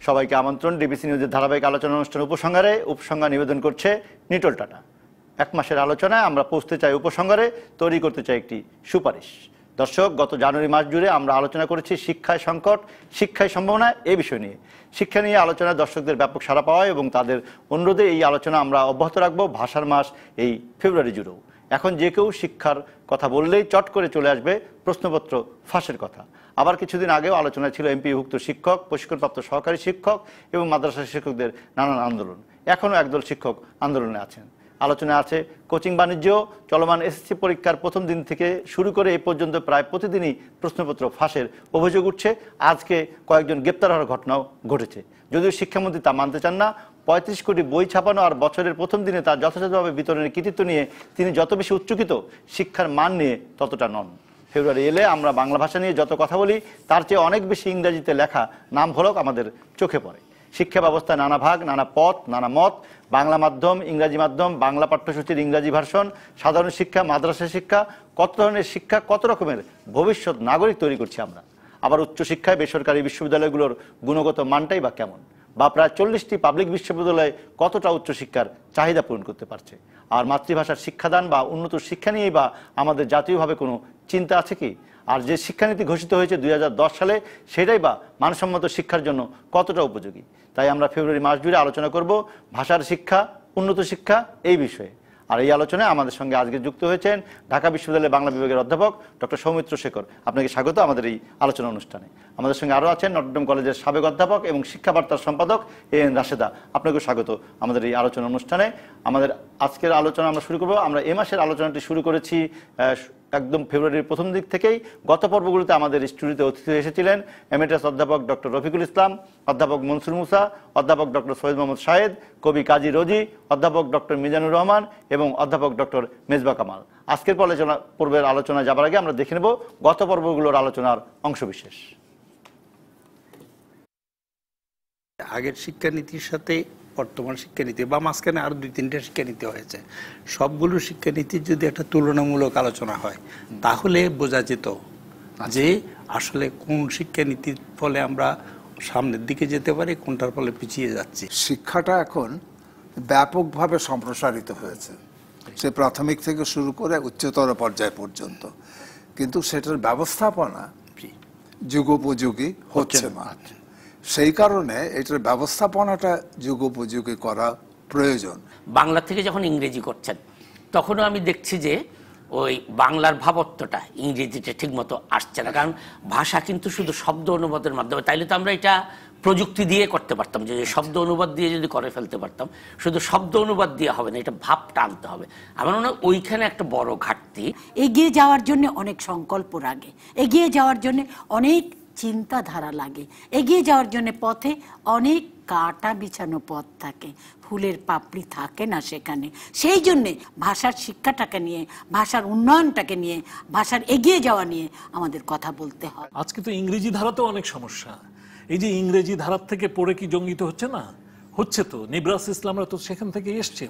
সবাইকে আমন্ত্রণ ডিবিসি নিউজের ধারাবাহিক আলোচনা অনুষ্ঠান উপসংহার নিবেদন করছে নিটোল টাটা। এক মাসের আলোচনায় আমরা পৌঁছতে চাই উপসংহারে, তৈরি করতে চাই একটি সুপারিশ। দর্শক, গত জানুয়ারি মাস জুড়ে আমরা আলোচনা করেছি শিক্ষায় সংকট, শিক্ষায় সম্ভাবনা এই বিষয় নিয়ে। শিক্ষা নিয়ে আলোচনায় দর্শকদের ব্যাপক সাড়া পাওয়া এবং তাদের অনুরোধে এই আলোচনা আমরা অব্যাহত রাখবো ভাষার মাস এই ফেব্রুয়ারি জুড়েও। এখন যে কেউ শিক্ষার কথা বললেই চট করে চলে আসবে প্রশ্নপত্র ফাঁসের কথা। আবার কিছুদিন আগেও আলোচনায় ছিল এমপিভুক্ত শিক্ষক, প্রশিক্ষণপ্রাপ্ত সহকারী শিক্ষক এবং মাদ্রাসা শিক্ষকদের নানান আন্দোলন। এখনও একদল শিক্ষক আন্দোলনে আছেন। আলোচনায় আছে কোচিং বাণিজ্য, চলমান এসএসসি পরীক্ষার প্রথম দিন থেকে শুরু করে এই পর্যন্ত প্রায় প্রতিদিনই প্রশ্নপত্র ফাঁসের অভিযোগ উঠছে। আজকে কয়েকজন গ্রেপ্তার হওয়ার ঘটনাও ঘটেছে। যদিও শিক্ষামন্ত্রী তা মানতে চান না। ৩৫ কোটি বই ছাপানো আর বছরের প্রথম দিনে তার যথাযথভাবে বিতরণের কৃতিত্ব নিয়ে তিনি যত বেশি উচ্চকিত, শিক্ষার মান নিয়ে ততটা নন। ফেব্রুয়ারি এলে আমরা বাংলা ভাষা নিয়ে যত কথা বলি তার চেয়ে অনেক বেশি ইংরেজিতে লেখা নাম ফলক আমাদের চোখে পড়ে। শিক্ষা ব্যবস্থায় নানা ভাগ, নানা পথ, নানা মত, বাংলা মাধ্যম, ইংরাজি মাধ্যম, বাংলা পাঠ্যসূচির ইংরাজি ভার্সন, সাধারণ শিক্ষা, মাদ্রাসা শিক্ষা, কত ধরনের শিক্ষা, কত রকমের ভবিষ্যৎ নাগরিক তৈরি করছি আমরা। আবার উচ্চশিক্ষায় বেসরকারি বিশ্ববিদ্যালয়গুলোর গুণগত মানটাই বা কেমন, বা প্রায় 40টি পাবলিক বিশ্ববিদ্যালয় কতটা উচ্চশিক্ষার চাহিদা পূরণ করতে পারছে। আর মাতৃভাষার শিক্ষাদান বা উন্নত শিক্ষা নিয়েই বা আমাদের জাতীয়ভাবে কোনো চিন্তা আছে কি? আর যে শিক্ষানীতি ঘোষিত হয়েছে 2010 সালে, সেটাই বা মানসম্মত শিক্ষার জন্য কতটা উপযোগী? তাই আমরা ফেব্রুয়ারি মাস জুড়ে আলোচনা করব ভাষার শিক্ষা, উন্নত শিক্ষা এই বিষয়ে। আর এই আলোচনায় আমাদের সঙ্গে আজকে যুক্ত হয়েছেন ঢাকা বিশ্ববিদ্যালয়ের বাংলা বিভাগের অধ্যাপক ডক্টর সৌমিত্র শেখর। আপনাকে স্বাগত আমাদের এই আলোচনা অনুষ্ঠানে। আমাদের সঙ্গে আরও আছেন নটরডেম কলেজের সাবেক অধ্যাপক এবং শিক্ষাবার্তার সম্পাদক এন রাশেদা। আপনাকেও স্বাগত আমাদের এই আলোচনা অনুষ্ঠানে। আমাদের আজকের আলোচনা আমরা শুরু করব। আমরা এ মাসের আলোচনাটি শুরু করেছি একদম ফেব্রুয়ারির প্রথম দিক থেকেই। গত পর্বগুলোতে আমাদের স্টুডিওতে অতিথি এসেছিলেন এমএটাস অধ্যাপক ডক্টর রফিকুল ইসলাম, অধ্যাপক মনসুর মুসা, অধ্যাপক ডক্টর সৈয়দ মোহাম্মদ শাহেদ, কবি কাজী রোজি, অধ্যাপক ডক্টর মিজানুর রহমান এবং অধ্যাপক ডক্টর মেজবা কামাল। আজকের পর্বের আলোচনা যাবার আগে আমরা দেখে নেব গত পর্বগুলোর আলোচনার অংশবিশেষ। আগের শিক্ষানীতির সাথে বর্তমান শিক্ষানীতি বা মাঝখানে আরো 2-3টা শিক্ষানীতি হয়েছে, সবগুলো শিক্ষানীতির যদি একটা তুলনামূলক আলোচনা হয় তাহলে বোঝা যেত যে আসলে কোন শিক্ষানীতির ফলে আমরা সামনের দিকে যেতে পারি, কোনটার ফলে পিছিয়ে যাচ্ছি। শিক্ষাটা এখন ব্যাপকভাবে সম্প্রসারিত হয়েছে, সে প্রাথমিক থেকে শুরু করে উচ্চতর পর্যায় পর্যন্ত, কিন্তু সেটার ব্যবস্থাপনা যুগোপযোগী হচ্ছে না। সেই কারণে এটার ব্যবস্থাপনাটা যুগোপযোগী করা প্রয়োজন। বাংলা থেকে যখন ইংরেজি করছেন তখনও আমি দেখছি যে ওই বাংলার ভাবত্বটা ইংরেজিতে ঠিক মতো আসছে না। কারণ ভাষা কিন্তু শুধু শব্দ অনুবাদের মাধ্যমে, তাইলে তো আমরা এটা প্রযুক্তি দিয়ে করতে পারতাম, যে শব্দ অনুবাদ দিয়ে যদি করে ফেলতে পারতাম। শুধু শব্দ অনুবাদ দিয়ে হবে না, এটা ভাবটা আনতে হবে। আমার মনে হয় ওইখানে একটা বড় ঘাটতি। এগিয়ে যাওয়ার জন্য অনেক সংকল্প লাগে, এগিয়ে যাওয়ার জন্য অনেক চিন্তাধারা লাগে, এগিয়ে যাওয়ার জন্য পথে অনেক কাটা বিছানো পথ থাকে, ফুলের পাপড়ি থাকে না সেখানে। সেই জন্যে ভাষার শিক্ষাটাকে নিয়ে, ভাষার উন্নয়নটাকে নিয়ে, ভাষার এগিয়ে যাওয়া নিয়ে আমাদের কথা বলতে হয়। আজকে তো ইংরেজি ধারাতেও অনেক সমস্যা। এই যে ইংরেজি ধারার থেকে পড়ে কি জঙ্গিত হচ্ছে না? হচ্ছে তো। নিবরাস ইসলামরা তো সেখান থেকে এসছে।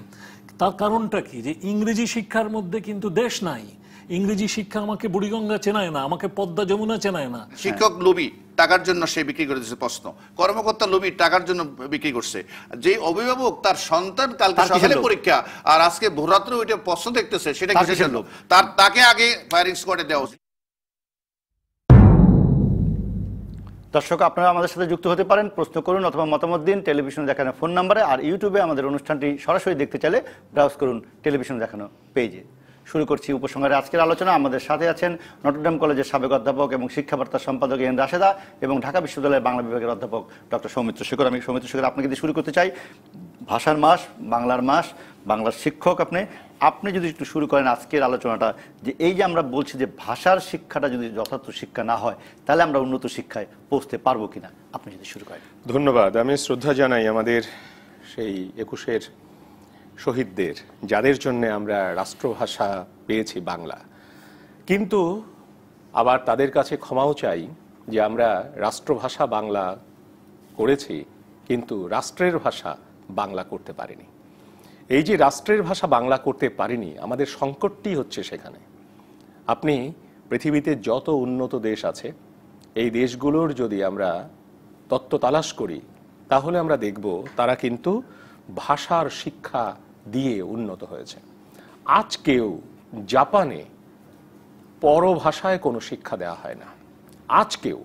তার কারণটা কি? যে ইংরেজি শিক্ষার মধ্যে কিন্তু দেশ নাই। ইংরেজি শিক্ষা আমাকে বুড়িগঙ্গা চেনায় না, আমাকে পদ্মা যমুনা চেনায় না। শিক্ষক লোভী, টাকার জন্য সে বিক্রি করে দিচ্ছে প্রশ্ন, কর্মকর্তা লোভী, টাকার জন্য বিক্রি করছে। যে অভিভাবক তার সন্তান কালকে সকালে পরীক্ষা আর আজকে ভোররাত্রে ওইটা প্রশ্ন দেখতেছে, সেটা কিসের লোভ? তাকে আগে ফায়ারিং স্কোয়াডে দেওয়া উচিত। দর্শক, আপনারা আমাদের সাথে যুক্ত হতে পারেন, প্রশ্ন করুন অথবা মতামত দিন টেলিভিশন দেখানো ফোন নাম্বারে। আর ইউটিউবে আমাদের অনুষ্ঠানটি সরাসরি দেখতে চাইলে ব্রাউজ করুন টেলিভিশন দেখানো পেজে। শুরু করছি উপসংহারে আজকের আলোচনা। আমাদের সাথে আছেন নটরডেম কলেজের সাবেক অধ্যাপক এবং শিক্ষাবার্তার সম্পাদক এন রাশেদা এবং ঢাকা বিশ্ববিদ্যালয়ের বাংলা বিভাগের অধ্যাপক ডক্টর সৌমিত্র শেখর। আমি সৌমিত্র শেখর আপনাকে দিয়ে শুরু করতে চাই। ভাষার মাস, বাংলার মাস, বাংলার শিক্ষক আপনি যদি একটু শুরু করেন আজকের আলোচনাটা, যে এই যে আমরা বলছি যে ভাষার শিক্ষাটা যদি যথার্থ শিক্ষা না হয় তাহলে আমরা উন্নত শিক্ষায় পৌঁছতে পারবো কিনা, আপনি যদি শুরু করেন। ধন্যবাদ। আমি শ্রদ্ধা জানাই আমাদের সেই 21-এর শহীদদের, যাদের জন্য আমরা রাষ্ট্রভাষা পেয়েছি বাংলা। কিন্তু আবার তাদের কাছে ক্ষমাও চাই যে আমরা রাষ্ট্রভাষা বাংলা করেছি কিন্তু রাষ্ট্রের ভাষা বাংলা করতে পারিনি। এই যে রাষ্ট্রের ভাষা বাংলা করতে পারিনি, আমাদের সংকটটি হচ্ছে সেখানে। আপনি পৃথিবীতে যত উন্নত দেশ আছে, এই দেশগুলোর যদি আমরা তত্ত্ব তালাশ করি তাহলে আমরা দেখব তারা কিন্তু ভাষার শিক্ষা দিয়ে উন্নত হয়েছে। আজকেও জাপানে পরভাষায় কোনো শিক্ষা দেওয়া হয় না, আজকেও।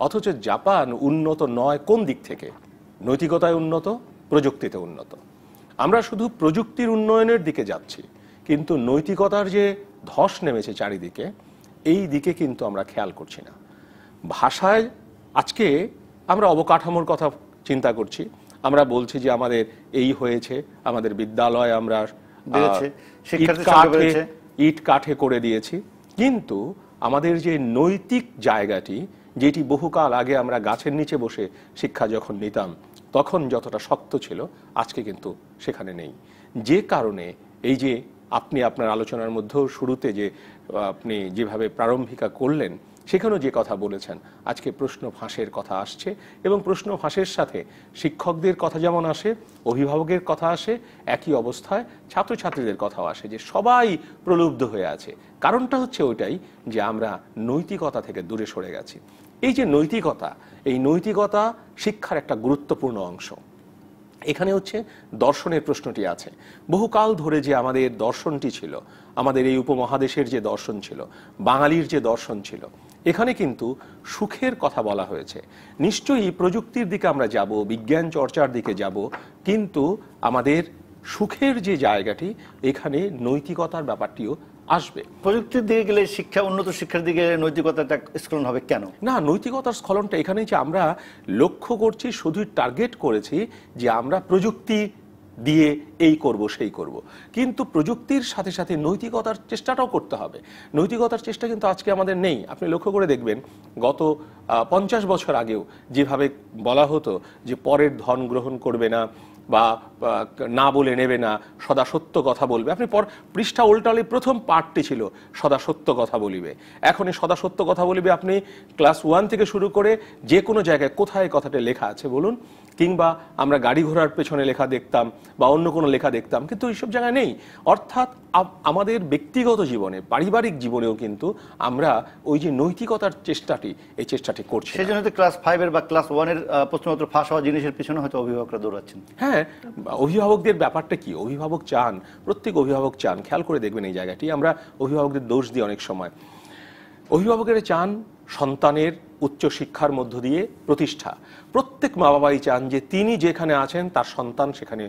অথচ জাপান উন্নত নয় কোন দিক থেকে? নৈতিকতায় উন্নত, প্রযুক্তিতে উন্নত। আমরা শুধু প্রযুক্তির উন্নয়নের দিকে যাচ্ছি, কিন্তু নৈতিকতার যে ধস নেমেছে চারিদিকে, এই দিকে কিন্তু আমরা খেয়াল করছি না। ভাষায় আজকে আমরা অবকাঠামোর কথা চিন্তা করছি, আমরা বলছি যে আমাদের এই হয়েছে, আমাদের বিদ্যালয় আমরা ইট কাঠে করে দিয়েছি, কিন্তু আমাদের যে নৈতিক জায়গাটি, যেটি বহুকাল আগে আমরা গাছের নিচে বসে শিক্ষা যখন নিতাম তখন যতটা শক্ত ছিল, আজকে কিন্তু সেখানে নেই। যে কারণে এই যে আপনি আপনার আলোচনার মধ্যেও শুরুতে যে আপনি যেভাবে প্রারম্ভিকা করলেন, সেখানেও যে কথা বলেছেন, আজকে প্রশ্ন ফাঁসের কথা আসছে, এবং প্রশ্ন ফাঁসের সাথে শিক্ষকদের কথা যেমন আসে, অভিভাবকের কথা আসে, একই অবস্থায় ছাত্রছাত্রীদের কথাও আসে, যে সবাই প্রলুব্ধ হয়ে আছে। কারণটা হচ্ছে ওইটাই যে আমরা নৈতিকতা থেকে দূরে সরে গেছি। এই যে নৈতিকতা, এই নৈতিকতা শিক্ষার একটা গুরুত্বপূর্ণ অংশ। এখানে হচ্ছে দর্শনের প্রশ্নটি আছে। বহুকাল ধরে যে আমাদের দর্শনটি ছিল, আমাদের এই উপমহাদেশের যে দর্শন ছিল, বাঙালির যে দর্শন ছিল, এখানে কিন্তু সুখের কথা বলা হয়েছে। নিশ্চয়ই প্রযুক্তির দিকে আমরা যাব, বিজ্ঞান চর্চার দিকে যাব, কিন্তু আমাদের সুখের যে জায়গাটি, এখানে নৈতিকতার ব্যাপারটিও আসবে। প্রযুক্তির দিকে গেলে শিক্ষা, উন্নত শিক্ষার দিকে নৈতিকতাটা স্খলন হবে কেন? না, নৈতিকতার স্খলনটা এখানে যে আমরা লক্ষ্য করছি, শুধু টার্গেট করেছি যে আমরা প্রযুক্তি দিয়ে এই করব সেই করব, কিন্তু প্রযুক্তির সাথে সাথে নৈতিকতার চেষ্টাটাও করতে হবে। নৈতিকতার চেষ্টা কিন্তু আজকে আমাদের নেই। আপনি লক্ষ্য করে দেখবেন, গত 50 বছর আগেও যেভাবে বলা হতো যে পরের ধন গ্রহণ করবে না, বা না বলে নেবে না, সদা সত্য কথা বলবে। আপনি পৃষ্ঠা উল্টালে প্রথম পার্টটি ছিল সদা সত্য কথা বলিবে। এখন এই সদা সত্য কথা বলিবে আপনি ক্লাস 1 থেকে শুরু করে যে কোনো জায়গায় কোথায় কথাটা লেখা আছে বলুন, কিংবা আমরা গাড়ি ঘোড়ার পেছনে লেখা দেখতাম বা অন্য কোনো লেখা দেখতাম, কিন্তু এইসব জায়গায় নেই। অর্থাৎ আমাদের ব্যক্তিগত জীবনে, পারিবারিক জীবনেও কিন্তু আমরা ওই যে নৈতিকতার চেষ্টাটি, এই চেষ্টাটি করছি। সেই জন্য ক্লাস 5 বা ক্লাস 1 প্রশ্নপত্র ফাঁস হওয়া জিনিসের পিছনে হয়তো অভিভাবকরা দৌড়াচ্ছেন। হ্যাঁ, অভিভাবকদের ব্যাপারটা কি? অভিভাবক চান, প্রত্যেক অভিভাবক চান, খেয়াল করে দেখবেন এই জায়গাটি, আমরা অভিভাবকদের দোষ দিই অনেক সময়। অভিভাবকেরা চান সন্তানের উচ্চ শিক্ষার মধ্য দিয়ে প্রতিষ্ঠা। প্রত্যেক মা বাবাই চান যে তিনি যেখানে আছেন তার সন্তান সেখানে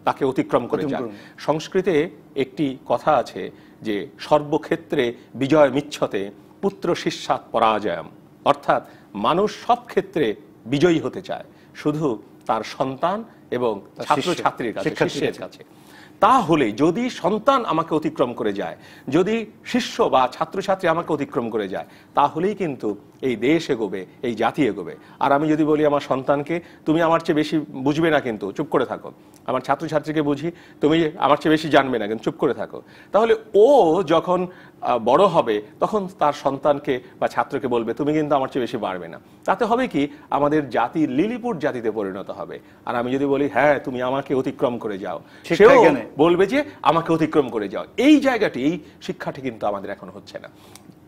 তাকে অতিক্রম করে যান। সংস্কৃতে একটি কথা আছে যে সর্বক্ষেত্রে বিজয় মিচ্ছতে পুত্র শিষ্যাৎ পরাজয়ম, অর্থাৎ মানুষ সব ক্ষেত্রে বিজয়ী হতে চায়, শুধু তার সন্তান এবং ছাত্রছাত্রীর কাছে, শিষ্যের কাছে। তাহলে যদি সন্তান আমাকে অতিক্রম করে যায়, যদি শিষ্য বা ছাত্রছাত্রী আমাকে অতিক্রম করে যায়, তাহলেই কিন্তু এই দেশ এগোবে, এই জাতি এগোবে। আর আমি যদি বলি আমার সন্তানকে তুমি আমার চেয়ে বেশি বুঝবে না, কিন্তু চুপ করে থাকো, আমার ছাত্রছাত্রীকে বুঝি তুমি আমার চেয়ে বেশি জানবে না, কিন্তু চুপ করে থাকো, তাহলে ও যখন বড় হবে তখন তার সন্তানকে বা ছাত্রকে বলবে তুমি কিন্তু আমার চেয়ে বেশি পারবে না। তাতে হবে কি, আমাদের জাতির লিলিপুট জাতিতে পরিণত হবে। আর আমি যদি বলি হ্যাঁ তুমি আমাকে অতিক্রম করে যাও, সেও বলবে যে আমাকে অতিক্রম করে যাও। এই জায়গাটি, এই শিক্ষাটি কিন্তু আমাদের এখন হচ্ছে না।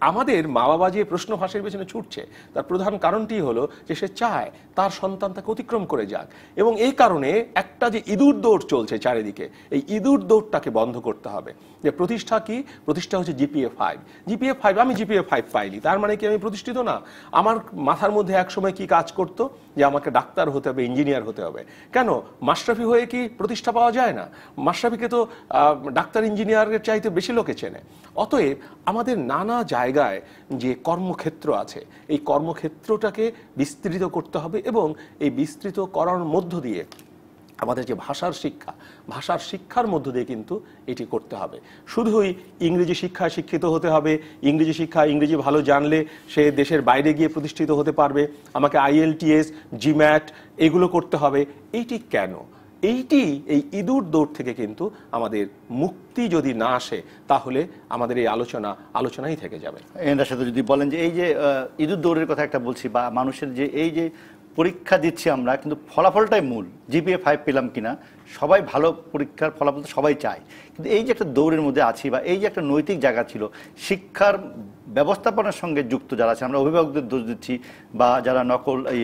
আমাদের মা বাবা যে প্রশ্ন ফাঁসের পেছনে ছুটছে, তার প্রধান কারণটি হলো যে সে চায় তার সন্তান তাকে অতিক্রম করে যাক, এবং এই কারণে একটা যে ইঁদুর দৌড় চলছে চারিদিকে, এই ইঁদুর দৌড়টাকে বন্ধ করতে হবে। যে প্রতিষ্ঠা কি? প্রতিষ্ঠা হচ্ছে জিপিএ 5। জিপিএ 5, আমি জিপিএ 5 পাইনি, তার মানে কি আমি প্রতিষ্ঠিত না? আমার মাথার মধ্যে এক সময় কি কাজ করতো যে আমাকে ডাক্তার হতে হবে, ইঞ্জিনিয়ার হতে হবে। কেন? মাশরাফি হয়ে কি প্রতিষ্ঠা পাওয়া যায় না? মাশরাফিকে তো ডাক্তার ইঞ্জিনিয়ারের চাইতে বেশি লোকে চেনে। অতএব আমাদের নানা জায়গায় যে কর্মক্ষেত্র আছে, এই কর্মক্ষেত্রটাকে বিস্তৃত করতে হবে, এবং এই বিস্তৃত করার মধ্য দিয়ে আমাদের যে ভাষার শিক্ষা, ভাষার শিক্ষার মধ্য দিয়ে কিন্তু এটি করতে হবে। শুধুই ইংরেজি শিক্ষায় শিক্ষিত হতে হবে, ইংরেজি শিক্ষা, ইংরেজি ভালো জানলে সে দেশের বাইরে গিয়ে প্রতিষ্ঠিত হতে পারবে, আমাকে IELTS, GMAT এগুলো করতে হবে, এইটি কেন? এইটি, এই ইঁদুর দৌড় থেকে কিন্তু আমাদের মুক্তি যদি না আসে, তাহলে আমাদের এই আলোচনাই থেকে যাবে। এর সাথে যদি বলেন যে এই যে ইঁদুর দৌড়ের কথা একটা বলছি, বা মানুষের যে এই যে পরীক্ষা দিচ্ছি আমরা, কিন্তু ফলাফলটাই মূল, জিপিএ 5 পেলাম কিনা, সবাই ভালো পরীক্ষার ফলাফল সবাই চায়, কিন্তু এই যে একটা দৌড়ের মধ্যে আছি, বা এই যে একটা নৈতিক জায়গা ছিল, শিক্ষার ব্যবস্থাপনার সঙ্গে যুক্ত যারা আছে, আমরা অভিভাবকদের দোষ দিচ্ছি, বা যারা নকল এই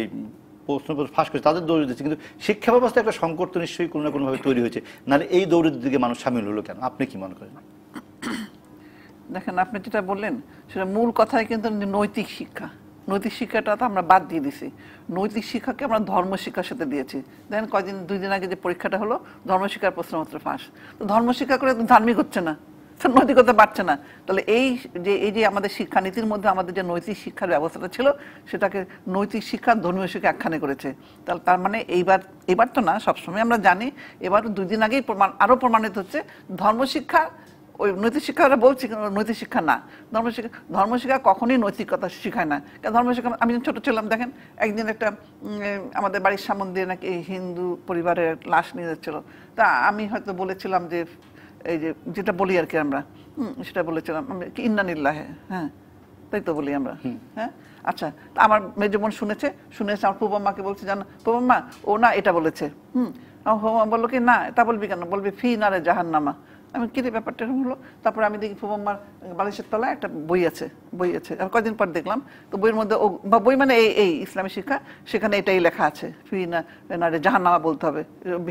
প্রশ্নপত্র ফাঁস করেছে, তাদের দৌড়ে দিচ্ছে, কিন্তু শিক্ষা ব্যবস্থা একটা সংকট তো নিশ্চয়ই কোনো না কোনোভাবে তৈরি হয়েছে, নাহলে এই দৌড়ের দিকে মানুষ সামিল হলো কেন? আপনি কি মনে করেন? দেখেন, আপনি যেটা বললেন সেটা মূল কথাই কিন্তু নৈতিক শিক্ষা। নৈতিক শিক্ষাটা তো আমরা বাদ দিয়ে দিছি, নৈতিক শিক্ষাকে আমরা ধর্ম শিক্ষার সাথে দিয়েছি। দেখেন দুই দিন আগে যে পরীক্ষাটা হলো, ধর্ম শিক্ষার প্রশ্নপত্র ফাঁস। তো ধর্ম শিক্ষা করে তো ধার্মিক হচ্ছে না, নৈতিকতা বাড়ছে না। তাহলে এই যে আমাদের শিক্ষানীতির মধ্যে আমাদের যে নৈতিক শিক্ষার ব্যবস্থাটা ছিল, সেটাকে নৈতিক শিক্ষা ধর্মীয় শিক্ষা একখানে করেছে। তাহলে তার মানে এইবার তো না, সবসময় আমরা জানি, এবার 2 দিন আগেই আরো প্রমাণিত হচ্ছে ধর্মশিক্ষা ওই নৈতিক শিক্ষা ওরা বলছি, নৈতিক শিক্ষা না। ধর্মশিক্ষা কখনোই নৈতিকতা শিখায় না। ধর্মশিক্ষা, আমি ছোট ছিলাম, দেখেন একদিন একটা আমাদের বাড়ির সামনে দিয়ে নাকি হিন্দু পরিবারের লাশ নিয়ে যাচ্ছিল। তা আমি হয়তো বলেছিলাম যে এই যে যেটা বলি আর কি আমরা, সেটা বলেছিলাম ইন্নানিল্লাহে, হ্যাঁ তাই তো বলি আমরা, হ্যাঁ। আচ্ছা, আমার মেজো বোন শুনেছে আমার পুবাম্মাকে বলছে, জানো পুবাম্মা ও না এটা বলেছে, আমার বললো কি না এটা বলবি কেন, বলবি ফি নারে জাহান্নামা। আমি কি ব্যাপারটা হলো, তারপরে আমি দেখি ফুবাম্মার বালিশের তলায় একটা বই আছে। আর কয়েকদিন পর দেখলাম তো বইয়ের মধ্যে বই মানে এই ইসলামী শিক্ষা, সেখানে এটাই লেখা আছে, ফি না রে জাহান্নামা বলতে হবে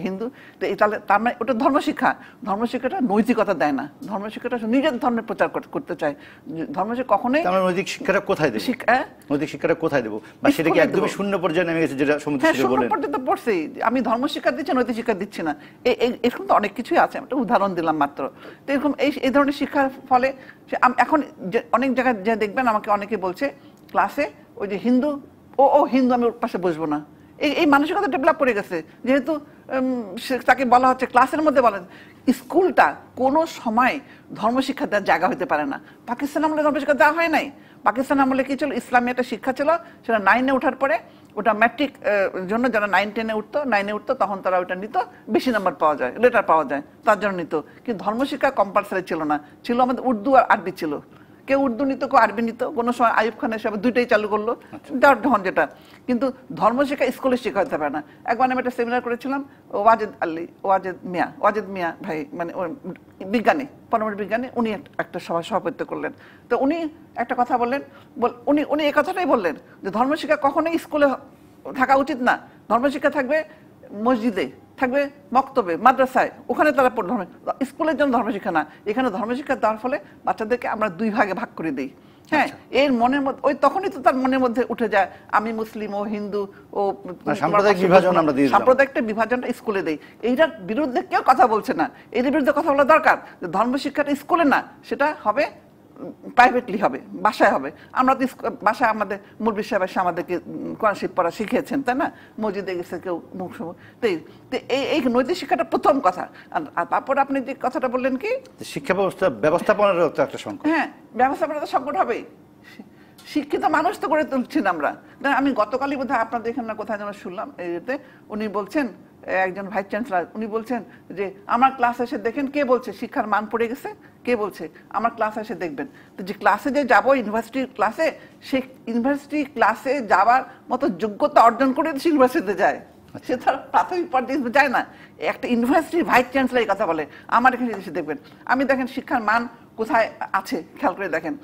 হিন্দু। তো তাহলে তার মানে ওটা ধর্মশিক্ষা। ধর্মশিক্ষাটা নৈতিকতা দেয় না, ধর্মশিক্ষাটা নিজের ধর্মের প্রচার করতে চায়। ধর্মশিক্ষা কখনোই নৈতিক শিক্ষাটা কোথায় দেবো, নৈতিক শিক্ষাটা কোথায় দেবো, বা সেটা কি একদমই শূন্য পর্যায়ে নেমে গেছে, যেটা সমুদ্র পর্যন্ত পড়ছে। আমি ধর্মশিক্ষা দিচ্ছি, নৈতিক শিক্ষা দিচ্ছি না, এরকম তো অনেক কিছুই আছে, একটা উদাহরণ দিলাম মাত্র। তো এরকম এই ধরনের শিক্ষার ফলে এখন অনেক জায়গায় যে দেখবেন আমাকে অনেকে বলছে ক্লাসে ওই যে হিন্দু ও হিন্দু, আমি ওর পাশে বসবো না। এই মানসিকতা ডেভেলপ করে গেছে, যেহেতু তাকে বলা হচ্ছে ক্লাসের মধ্যে বলা। স্কুলটা কোনো সময় ধর্মশিক্ষা দেওয়ার জায়গা হতে পারে না। পাকিস্তান আমলে ধর্মশিক্ষা দেওয়া হয় নাই। পাকিস্তান আমলে কি ছিল, ইসলামী একটা শিক্ষা ছিল, সেটা 9-এ ওঠার পরে ওটা ম্যাট্রিক জন্য যারা 9-10-এ উঠতো তখন তারা ওটা নিত, বেশি নাম্বার পাওয়া যায়, লেটার পাওয়া যায়, তার জন্য নিত। কিন্তু ধর্মশিক্ষা কম্পালসারি ছিল না, ছিল আমাদের উর্দু আর আরবি ছিল। কেউ উর্দু নিত, কেউ আরবি নিত। কোনো সময় আইয়ুব খান এসে দুইটাই চালু করলো, যখন যেটা। কিন্তু ধর্মশিক্ষা স্কুলে শেখা হতে পারে না। একবার আমি একটা সেমিনার করেছিলাম, ওয়াজেদ মিয়া ভাই, মানে বিজ্ঞানী, পরমাণু বিজ্ঞানী, উনি একটা সভাপতিত্ব করলেন। তো উনি একটা কথা বললেন, উনি এই কথাটাই বললেন যে ধর্মশিক্ষা কখনোই স্কুলে থাকা উচিত না। ধর্মশিক্ষা থাকবে মসজিদে, থাকবে মক্তবে, মাদ্রাসায়, ওখানে তারা পড়বে। স্কুলের জন্য ধর্মশিক্ষা না। এখানে ধর্মশিক্ষা দেওয়ার ফলে বাচ্চাদেরকে আমরা 2 ভাগে ভাগ করে দিই। হ্যাঁ, এর মনের মধ্যে ওই তখনই তো তার মনের মধ্যে উঠে যায় আমি মুসলিম ও হিন্দু ও সাম্প্রদায়িক বিভাজনটা স্কুলে দেই। এইটার বিরুদ্ধে কেউ কথা বলছে না, এর বিরুদ্ধে কথা বলা দরকার। ধর্মশিক্ষাটা স্কুলে না, সেটা হবে প্রাইভেটলি, হবে বাসায় হবে। আমরা তো বাসায় আমাদের মুরব্বি সাহেব এসে আমাদেরকে কোরআন শরীফ পড়া শিখিয়েছেন, তাই না? মসজিদে গেছে কেউ মুখ। এই নৈতিক শিক্ষাটা প্রথম কথা। আর তারপর আপনি যে কথাটা বললেন কি শিক্ষা ব্যবস্থাপনার একটা সংকট। হ্যাঁ, ব্যবস্থাপনার সংকট হবেই। শিক্ষিত মানুষ তো করে তুলছি না আমরা। আমি গতকালই বোধহয় আপনাদের এখানে কোথায় যেন শুনলাম, এতে উনি বলছেন, একজন ভাইস চ্যান্সেলর, উনি বলছেন যে আমার ক্লাস এসে দেখেন, কে বলছে শিক্ষার মান পড়ে গেছে, কে বলছে আমার ক্লাস এসে দেখবেন। তো যে ক্লাসে যে যাবো ইউনিভার্সিটির ক্লাসে, সে ইউনিভার্সিটি ক্লাসে যাওয়ার মতো যোগ্যতা অর্জন করে সে ইউনিভার্সিটিতে যায়, সে তার প্রাথমিক পর্যায়ে যায় না। একটা ইউনিভার্সিটির ভাইস চ্যান্সেলর এই কথা বলে আমার এখানে এসে দেখবেন। আমি দেখেন শিক্ষার মান কোথায় আছে খেয়াল করে দেখেন।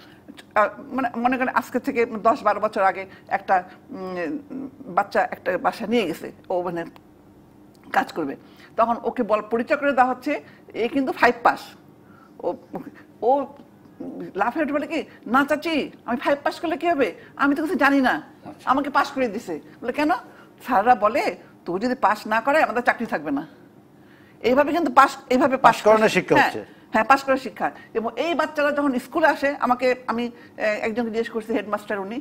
মানে মনে করেন আজকে থেকে 10-12 বছর আগে একটা বাচ্চা একটা বাসা নিয়ে গেছে, ও মানে কাজ করবে, তখন ওকে পরিচয় করে দেওয়া হচ্ছে এ কিন্তু 5 পাস। ও লাফে উঠে বলে কি, না চাচি আমি 5 পাস করলে কি হবে, আমি তো কিছু জানি না, আমাকে পাস করে দিছে। বলে কেন? স্যাররা বলে তো যদি পাস না করে আমাদের চাকরি থাকবে না। এইভাবে কিন্তু এইভাবে পাস করানোর শিক্ষা হচ্ছে। হ্যাঁ, পাস করার শিক্ষা। এবং এই বাচ্চারা যখন স্কুলে আসে, আমি একজনকে জিজ্ঞেস করছি, হেডমাস্টার, উনি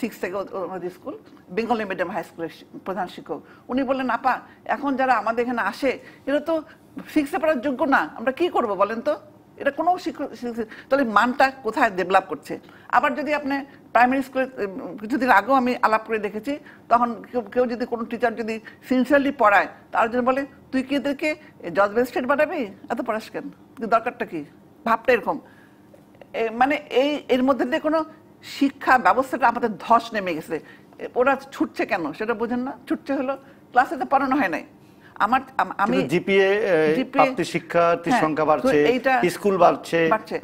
6 থেকে ওনাদের স্কুল বেঙ্গলি মিডিয়াম হাই স্কুলের প্রধান শিক্ষক। উনি বললেন, আপা এখন যারা আমাদের এখানে আসে এরা তো 6-এ পড়ার যোগ্য না, আমরা কি করব বলেন তো? এটা কোনো তাহলে মানটা কোথায় ডেভেলপ করছে? আবার যদি আপনি প্রাইমারি স্কুলে কিছুদিন আগেও আমি আলাপ করে দেখেছি, তখন কেউ যদি কোনো টিচার যদি সিনসিয়ারলি পড়ায়, তার জন্য বলে তুই কি এদেরকে জজ ম্যাজিস্ট্রেট বানাবি, এত পড়াস কেন, দরকারটা কি? ভাবটা এরকম। মানে এর মধ্যে দিয়ে কোনো শিক্ষা ব্যবস্থাটা আমাদের ধস নেমে গেছে। ওরা ছুটছে কেন সেটা বোঝেন না। ছুটছে হলো ক্লাসে তো পড়ানো হয় নাই। আমি জিপিএ প্রাপ্তি শিক্ষার্থীর সংখ্যা বাড়ছে, স্কুল বাড়ছে,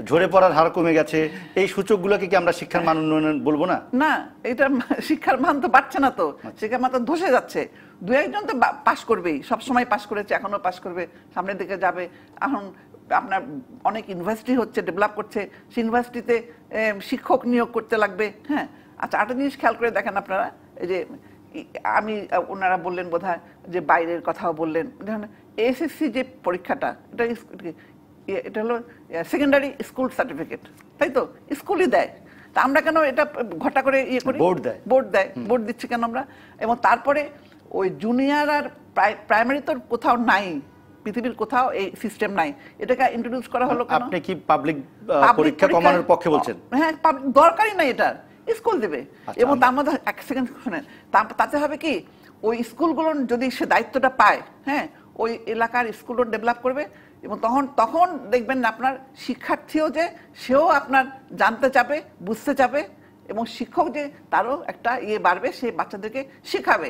ঝরে পড়ার হার কমে গেছে, এই সূচকগুলোকে কি আমরা শিক্ষার মান উন্নয়ন বলবো না? না, এটা শিক্ষার মান তো বাড়ছে না, তো শিক্ষার মান তো ধসে যাচ্ছে। দু একজন তো পাশ করবেই, সবসময় পাশ করেছে, এখনো পাশ করবে, সামনের দিকে যাবে। এখন আপনার অনেক ইউনিভার্সিটি হচ্ছে, ডেভেলপ করছে, সেই ইউনিভার্সিটিতে শিক্ষক নিয়োগ করতে লাগবে। হ্যাঁ, আচ্ছা, একটা জিনিস খেয়াল করে দেখেন আপনারা, এই যে ওনারা বললেন বোধহয় যে বাইরের কথাও বললেন, এসএসসি যে পরীক্ষাটা, এটা হলো সেকেন্ডারি স্কুল সার্টিফিকেট, তাই তো? স্কুলই দেয়, তা আমরা কেন এটা ঘটা করে ইয়ে করি? বোর্ড দিচ্ছি কেন আমরা? এবং তারপরে ওই জুনিয়র আর প্রাইমারি তো কোথাও নাই, পৃথিবীর কোথাও এই সিস্টেম নাই, এটাকে ইন্ট্রোডিউস করা হলো কেন? আপনি কি পাবলিক পরীক্ষা কমানোর পক্ষে বলছেন? হ্যাঁ, দরকারই নাই, এটা স্কুল দেবে। এবং তার মধ্যে এক সেকেন্ড শুনেন, তাতে হবে কি, ওই স্কুলগুলো যদি সে দায়িত্বটা পায়, হ্যাঁ, ওই এলাকার স্কুলও ডেভেলপ করবে, এবং তখন দেখবেন না আপনার শিক্ষার্থীও যে সেও আপনার জানতে চাবে, বুঝতে চাবে, এবং শিক্ষক যে তারও একটা ইয়ে বাড়বে, সে বাচ্চাদেরকে শিখাবে,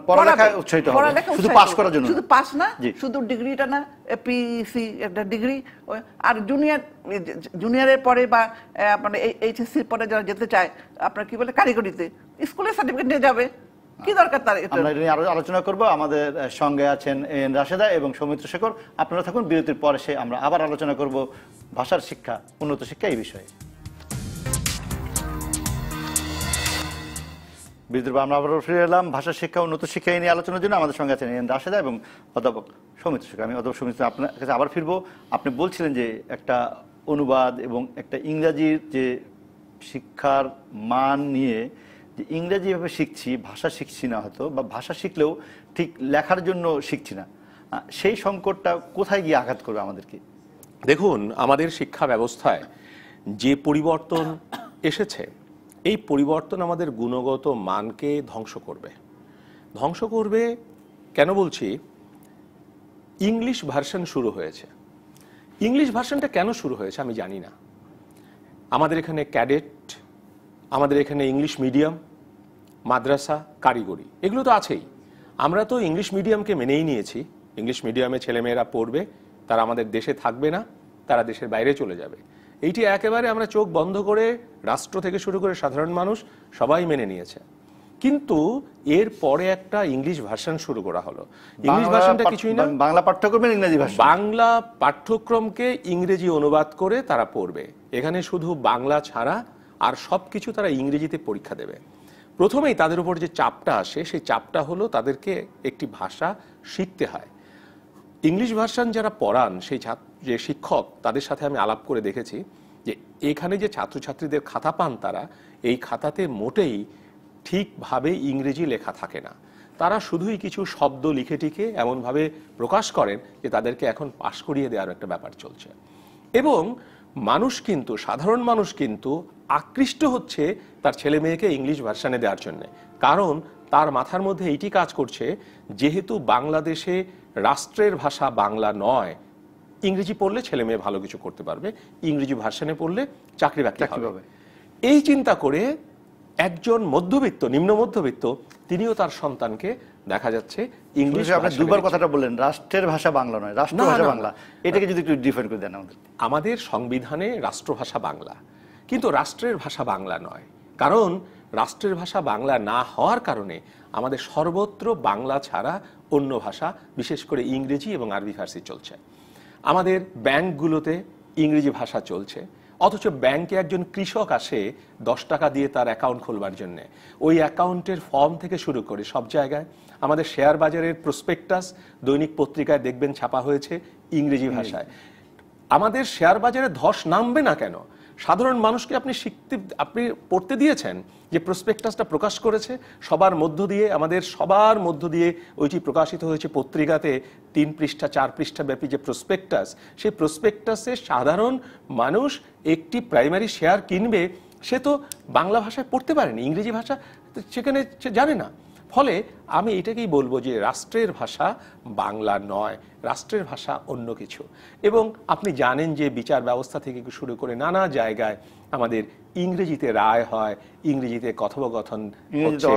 পড়ালেখায় উৎসাহিত হবে, শুধু পাস করার জন্য, শুধু পাস না, শুধু ডিগ্রিটা না, পিসি একটা ডিগ্রি। আর জুনিয়রের পরে বা মানে এইচএসসির পরে যারা যেতে চায়, আপনার কি বলে কারিগরিতে, স্কুলের সার্টিফিকেট নিয়ে যাবে, কি দরকার তার? আমরা এটা নিয়ে আরো আলোচনা করব। আমাদের সঙ্গে আছেন এন রাশেদা এবং সৌমিত্র শেখর। আপনারা থাকুন, বিরতির পরে আমরা আবার আলোচনা করব ভাষার শিক্ষা, উন্নত শিক্ষা এই বিষয়ে। বিরতির পর আমরা আবার ফিরে এলাম ভাষা শিক্ষা, উন্নত শিক্ষা নিয়ে আলোচনার জন্য। আমাদের সঙ্গে আছেন এন রাশেদা এবং অধ্যাপক সৌমিত্র শেখর। আমি অধ্যাপক সৌমিত্র, আপনার কাছে আবার ফিরবো। আপনি বলছিলেন যে একটা অনুবাদ এবং একটা ইংরাজির যে শিক্ষার মান নিয়ে, যে ইংরেজি ভাবে শিখছি, ভাষা শিখছি না হয়তো, বা ভাষা শিখলেও ঠিক লেখার জন্য শিখছি না, সেই সংকটটা কোথায় গিয়ে আঘাত করবে আমাদেরকে? দেখুন, আমাদের শিক্ষা ব্যবস্থায় যে পরিবর্তন এসেছে, এই পরিবর্তন আমাদের গুণগত মানকে ধ্বংস করবে। কেন বলছি? ইংলিশ ভার্সন শুরু হয়েছে। ইংলিশ ভার্সনটা কেন শুরু হয়েছে আমি জানি না। আমাদের এখানে ক্যাডেট, আমাদের এখানে ইংলিশ মিডিয়াম, মাদ্রাসা, কারিগরি, এগুলো তো আছেই। আমরা তো ইংলিশ মিডিয়ামকে মেনেই নিয়েছি। ইংলিশ মিডিয়ামে ছেলেমেয়েরা পড়বে, তারা আমাদের দেশে থাকবে না, তারা দেশের বাইরে চলে যাবে। এইটি একেবারে আমরা চোখ বন্ধ করে, রাষ্ট্র থেকে শুরু করে সাধারণ মানুষ সবাই মেনে নিয়েছে। কিন্তু এর পরে একটা ইংলিশ ভার্সন শুরু করা হলো। ইংলিশ ভার্সনটা কিছুই না, বাংলা পাঠ্যক্রমের ইংরেজি ভাষা, বাংলা পাঠ্যক্রমকে ইংরেজি অনুবাদ করে তারা পড়বে। এখানে শুধু বাংলা ছাড়া আর সবকিছু তারা ইংরেজিতে পরীক্ষা দেবে। প্রথমেই তাদের উপর যে চাপটা আসে, সেই চাপটা হলো তাদেরকে একটি ভাষা শিখতে হয়। ইংলিশ ভার্সন যারা পড়ান, সেই যে শিক্ষক, তাদের সাথে আমি আলাপ করে দেখেছি যে এখানে যে ছাত্রছাত্রীদের খাতা পান, তারা এই খাতাতে মোটেই ঠিকভাবে ইংরেজি লেখা থাকে না। তারা শুধুই কিছু শব্দ লিখে টিকে এমনভাবে প্রকাশ করেন যে তাদেরকে এখন পাশ করিয়ে দেওয়ার একটা ব্যাপার চলছে। এবং মানুষ কিন্তু, সাধারণ মানুষ কিন্তু আকৃষ্ট হচ্ছে তার ছেলে মেয়েকে ইংলিশ ভার্সনে দেওয়ার জন্য। কারণ তার মাথার মধ্যে এইটি কাজ করছে, যেহেতু বাংলাদেশে রাষ্ট্রের ভাষা বাংলা নয়, ইংরেজি পড়লে ছেলে মেয়ে ভালো কিছু করতে পারবে, ইংরেজি ভার্সনে পড়লে চাকরি বাকরি হবে। এই চিন্তা করে একজন মধ্যবিত্ত, নিম্ন মধ্যবিত্ত, তিনিও তার সন্তানকে দেখা যাচ্ছে ইংলিশ। আপনি দুবার কথাটা বললেন, রাষ্ট্রের ভাষা বাংলা নয়, রাষ্ট্রভাষা বাংলা। এটাকে যদি একটু ডিফাইন করে দেন আমাদের। আমাদের সংবিধানে রাষ্ট্রভাষা বাংলা, কিন্তু রাষ্ট্রের ভাষা বাংলা নয়। কারণ রাষ্ট্রের ভাষা বাংলা না হওয়ার কারণে আমাদের সর্বত্র বাংলা ছাড়া অন্য ভাষা, বিশেষ করে ইংরেজি এবং আরবি ফার্সি চলছে। আমাদের ব্যাংকগুলোতে ইংরেজি ভাষা চলছে, অথচ ব্যাংকে একজন কৃষক আসে 10 টাকা দিয়ে তার অ্যাকাউন্ট খুলবার জন্য। ওই অ্যাকাউন্টের ফর্ম থেকে শুরু করে সব জায়গায়, আমাদের শেয়ার বাজারের প্রসপেক্টাস দৈনিক পত্রিকায় দেখবেন ছাপা হয়েছে ইংরেজি ভাষায়। আমাদের শেয়ার বাজারে ধস নামবে না কেন? সাধারণ মানুষকে আপনি পড়তে দিয়েছেন যে প্রসপেক্টাসটা প্রকাশ করেছে সবার মধ্য দিয়ে, আমাদের সবার মধ্য দিয়ে ওইটি প্রকাশিত হয়েছে পত্রিকাতে 3 পৃষ্ঠা 4 পৃষ্ঠা ব্যাপী যে প্রসপেক্টাস, সেই প্রসপেক্টাসে সাধারণ মানুষ একটি প্রাইমারি শেয়ার কিনবে, সে তো বাংলা ভাষায় পড়তে পারেনি, ইংরেজি ভাষা সেখানে সে জানে না। ফলে আমি এটাকেই বলবো যে রাষ্ট্রের ভাষা বাংলা নয়, রাষ্ট্রের ভাষা অন্য কিছু। এবং আপনি জানেন যে বিচার ব্যবস্থা থেকে শুরু করে নানা জায়গায় আমাদের ইংরেজিতে রায় হয়, ইংরেজিতে কথোপকথন হচ্ছে,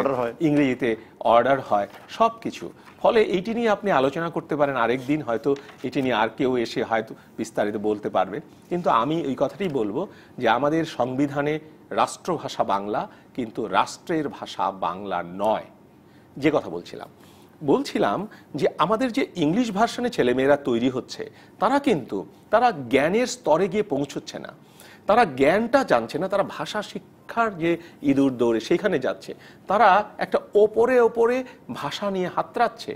ইংরেজিতে অর্ডার হয়, সব কিছু। ফলে এইটি নিয়ে আপনি আলোচনা করতে পারেন আরেকদিন, হয়তো এটি নিয়ে আর কেউ এসে হয়তো বিস্তারিত বলতে পারবে। কিন্তু আমি ওই কথাটাই বলবো যে আমাদের সংবিধানে রাষ্ট্রভাষা বাংলা, কিন্তু রাষ্ট্রের ভাষা বাংলা নয়। যে কথা বলছিলাম যে আমাদের যে ইংলিশ ভার্সনে ছেলেমেয়েরা তৈরি হচ্ছে, তারা জ্ঞানের স্তরে গিয়ে পৌঁছচ্ছে না, তারা জ্ঞানটা জানছে না, তারা ভাষা শিক্ষার যে ইঁদুর দৌড়ে সেখানে যাচ্ছে, তারা একটা ওপরে ভাষা নিয়ে হাতড়াচ্ছে।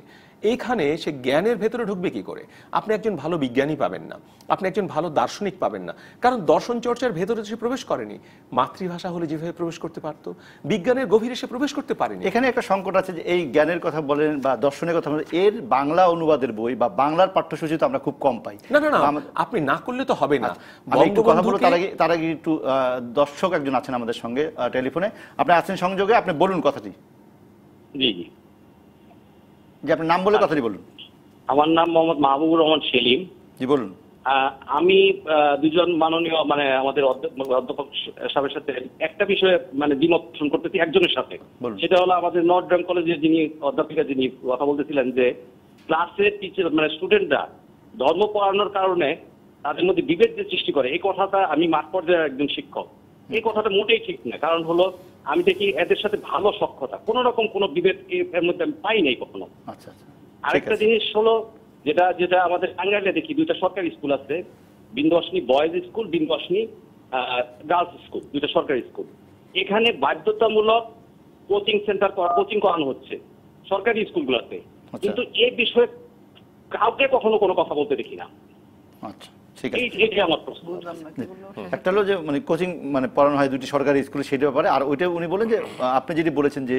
এইখানে সে জ্ঞানের ভেতরে ঢুকবে কি করে? আপনি একজন ভালো বিজ্ঞানী পাবেন না, আপনি একজন ভালো দার্শনিক পাবেন না, কারণ দর্শন চর্চার ভেতরে সে প্রবেশ করেনি। মাতৃভাষা হলে যেভাবে প্রবেশ করতে পারত, বিজ্ঞানের গভীরে সে প্রবেশ করতে পারেনি। এখানে একটা সংকট আছে যে এই জ্ঞানের কথা বলেন বা দর্শনের কথা বলেন, এর বাংলা অনুবাদের বই বা বাংলার পাঠ্যসূচি তো আমরা খুব কম পাই। না, আপনি না করলে তো হবে না। কথা বলবো তার আগে একটু দর্শক একজন আছেন আমাদের সঙ্গে টেলিফোনে, আপনি আছেন সংযোগে, আপনি বলুন কথাটি। জি, যে আপনার নাম বলে কথাটি বলুন। আমার নাম মোহাম্মদ মাহবুবুর রহমান সেলিম। জি বলুন। আমি দুজন মাননীয় আমাদের অধ্যাপক সাহেবের সাথে একটা বিষয়ে দ্বিমত পোষণ করতেছি একজনের সাথে। সেটা হলো আমাদের নর্থডাম কলেজের যিনি অধ্যাপিকা, যিনি কথা বলতেছিলেন যে ক্লাসের টিচার স্টুডেন্টরা ধর্ম পড়ানোর কারণে তাদের মধ্যে বিভেদ যে সৃষ্টি করে, এই কথাটা আমি মাঠ পর্যায়ে একজন শিক্ষক, এই কথাটা মোটেই ঠিক না। কারণ হলো আমি দেখি এদের সাথে ভালো সখ্যতা, কোন রকম কোনো বিভেদ এর মধ্যে আমি পাই নাই কখনো। আরেকটা জিনিস হলো যেটা আমাদের টাঙ্গাইলে দেখি, দুইটা সরকারি স্কুল আছে, Bindubasini boys school, Bindubasini girls school, দুইটা সরকারি স্কুল। এখানে বাধ্যতামূলক কোচিং সেন্টার কোচিং করানো হচ্ছে সরকারি স্কুলগুলোতে, কিন্তু এই বিষয়ে কাউকে কখনো কোনো কথা বলতে দেখি না। আচ্ছা, একটা হলো যে কোচিং পড়ানো হয় দুটি সরকারি স্কুলে, সেটা ব্যাপারে। আর ওইটা উনি বলেন যে আপনি যেটি বলেছেন যে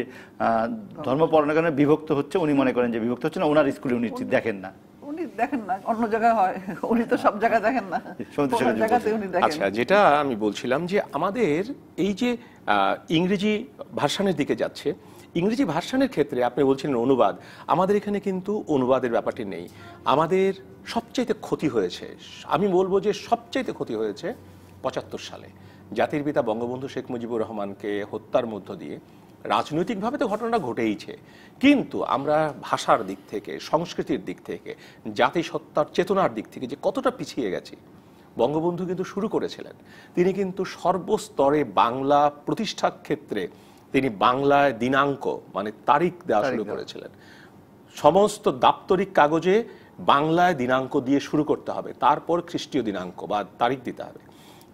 ধর্ম পড়ানোর কারণে বিভক্ত হচ্ছে, উনি মনে করেন যে বিভক্ত হচ্ছে না, ওনার স্কুলে উনি দেখেন না। উনি দেখেন না, অন্য জায়গায় হয়, উনি তো সব জায়গায় দেখেন না। আচ্ছা, যেটা আমি বলছিলাম যে আমাদের এই যে ইংরেজি ভার্সনের দিকে যাচ্ছে, ইংরেজি ভার্সনের ক্ষেত্রে আপনি বলছিলেন অনুবাদ, আমাদের এখানে কিন্তু অনুবাদের ব্যাপারটি নেই। আমাদের সবচাইতে ক্ষতি হয়েছে, আমি বলবো যে সবচাইতে ক্ষতি হয়েছে ৭৫ সালে জাতির পিতা বঙ্গবন্ধু শেখ মুজিবুর রহমানকে হত্যার মধ্য দিয়ে। রাজনৈতিকভাবে তো ঘটনাটা ঘটেইছে, কিন্তু আমরা ভাষার দিক থেকে, সংস্কৃতির দিক থেকে, জাতিসত্তার চেতনার দিক থেকে যে কতটা পিছিয়ে গেছি। বঙ্গবন্ধু কিন্তু শুরু করেছিলেন, তিনি কিন্তু সর্বস্তরে বাংলা প্রতিষ্ঠার ক্ষেত্রে তিনি বাংলায় দিনাঙ্ক তারিখ দেওয়া শুরু করেছিলেন। সমস্ত দাপ্তরিক কাগজে বাংলায় দিনাঙ্ক দিয়ে শুরু করতে হবে, তারপর খ্রিস্টীয় দিনাঙ্ক বা তারিখ দিতে হবে।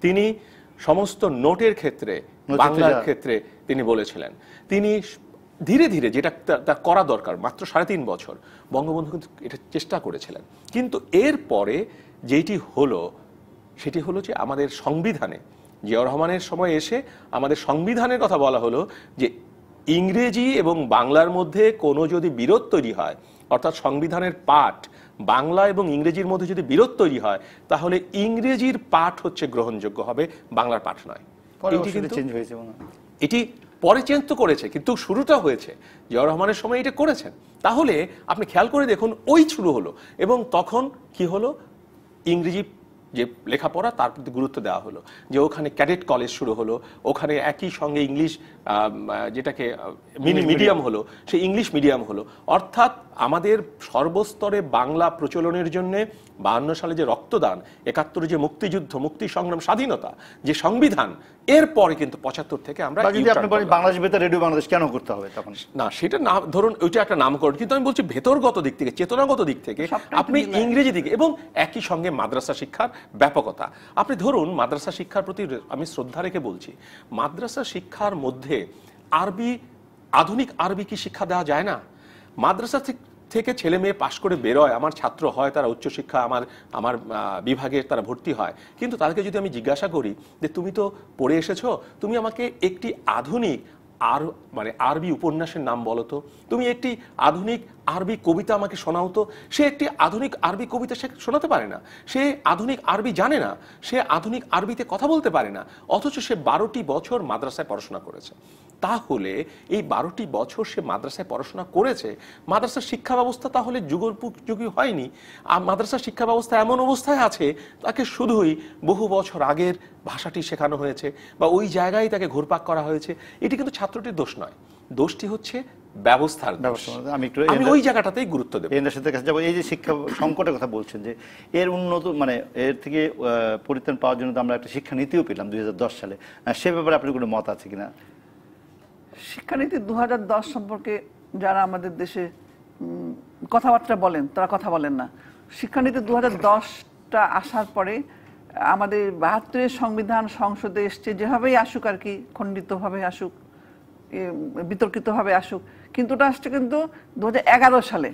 তিনি সমস্ত নোটের ক্ষেত্রে, বাংলার ক্ষেত্রে তিনি বলেছিলেন। তিনি ধীরে ধীরে, যেটা তার করা দরকার, মাত্র ৩.৫ বছর বঙ্গবন্ধু কিন্তু এটা চেষ্টা করেছিলেন। কিন্তু এরপরে যেটি হলো সেটি হলো যে আমাদের সংবিধানে জিয়াউর রহমানের সময় এসে আমাদের সংবিধানের কথা বলা হলো যে ইংরেজি এবং বাংলার মধ্যে কোনো যদি বিরোধ তৈরি হয়, অর্থাৎ সংবিধানের পাঠ বাংলা এবং ইংরেজির মধ্যে যদি বিরোধ তৈরি হয়, তাহলে ইংরেজির পাঠ হচ্ছে গ্রহণযোগ্য হবে, বাংলার পাঠ নয়। এটি পরে চেঞ্জ তো করেছে, কিন্তু শুরুটা হয়েছে জিয়াউর রহমানের সময় এটা করেছেন। তাহলে আপনি খেয়াল করে দেখুন, ওই শুরু হলো, এবং তখন কি হলো, ইংরেজি যে লেখাপড়া তার প্রতি গুরুত্ব দেওয়া হলো, যে ওখানে ক্যাডেট কলেজ শুরু হলো, ওখানে একই সঙ্গে ইংলিশ যেটাকে মিডিয়াম হলো, সেই ইংলিশ মিডিয়াম হলো। অর্থাৎ আমাদের সর্বস্তরে বাংলা প্রচলনের জন্য ৫২ সালে যে রক্তদান, ৭১ যে মুক্তিযুদ্ধ, মুক্তি সংগ্রাম, স্বাধীনতা, যে সংবিধান, এরপরে কিন্তু ৭৫ থেকে আমরা বাংলাদেশ বেতার রেডিও বাংলাদেশ কেন করতে হবে তখন? না, সেটা না, ধরুন ওইটা একটা নামকরণ, কিন্তু আমি বলছি ভেতরগত দিক থেকে, চেতনাগত দিক থেকে আপনি ইংরেজি দিকে, এবং একই সঙ্গে মাদ্রাসা শিক্ষার ব্যাপকতা। আপনি ধরুন মাদ্রাসা শিক্ষার প্রতি আমি শ্রদ্ধা রেখে বলছি, মাদ্রাসা শিক্ষার মধ্যে আরবি, আধুনিক আরবি কি শিক্ষা দেওয়া যায় না? মাদ্রাসা থেকে ছেলে মেয়ে পাশ করে বেরোয়, আমার ছাত্র হয়, তারা উচ্চশিক্ষা আমার বিভাগে তারা ভর্তি হয়, কিন্তু তাদেরকে যদি আমি জিজ্ঞাসা করি যে তুমি তো পড়ে এসেছো, তুমি আমাকে একটি আধুনিক আরবি উপন্যাসের নাম বলো তো, তুমি একটি আধুনিক আরবি কবিতা আমাকে শোনাও তো, সে একটি আধুনিক আরবি কবিতা সে শোনাতে পারে না, সে আধুনিক আরবি জানে না, সে আধুনিক আরবিতে কথা বলতে পারে না, অথচ সে 12টি বছর মাদ্রাসায় পড়াশোনা করেছে। তাহলে এই 12টি বছর সে মাদ্রাসায় পড়াশোনা করেছে, মাদ্রাসার শিক্ষা ব্যবস্থা তাহলে যুগোপযোগী হয়নি। আর মাদ্রাসার শিক্ষা ব্যবস্থা এমন অবস্থায় আছে তাকে শুধুই বহু বছর আগের ভাষাটি শেখানো হয়েছে বা ওই জায়গায় তাকে ঘুরপাক করা হয়েছে। এটি কিন্তু ছাত্রটির দোষ নয়, দোষটি হচ্ছে ব্যবস্থার দোষ। আমি ওই জায়গাটাতেই গুরুত্ব দেব। এর সাথে কাছে যাবো। এই যে শিক্ষা সংকটের কথা বলছেন, যে এর উন্নত মানে এর থেকে পরিত্রাণ পাওয়ার জন্য তো আমরা একটা শিক্ষানীতিও পেলাম 2010 সালে, সে ব্যাপারে আপনার কোনো মত আছে কিনা? শিক্ষানীতি 2010 সম্পর্কে যারা আমাদের দেশে কথাবার্তা বলেন তারা কথা বলেন না। শিক্ষানীতি 2010টা আসার পরে আমাদের 72-এর সংবিধান সংসদে এসছে, যেভাবেই আসুক আর কি, খণ্ডিতভাবে আসুক, বিতর্কিতভাবে আসুক, কিন্তু ওটা আসছে কিন্তু 2011 সালে,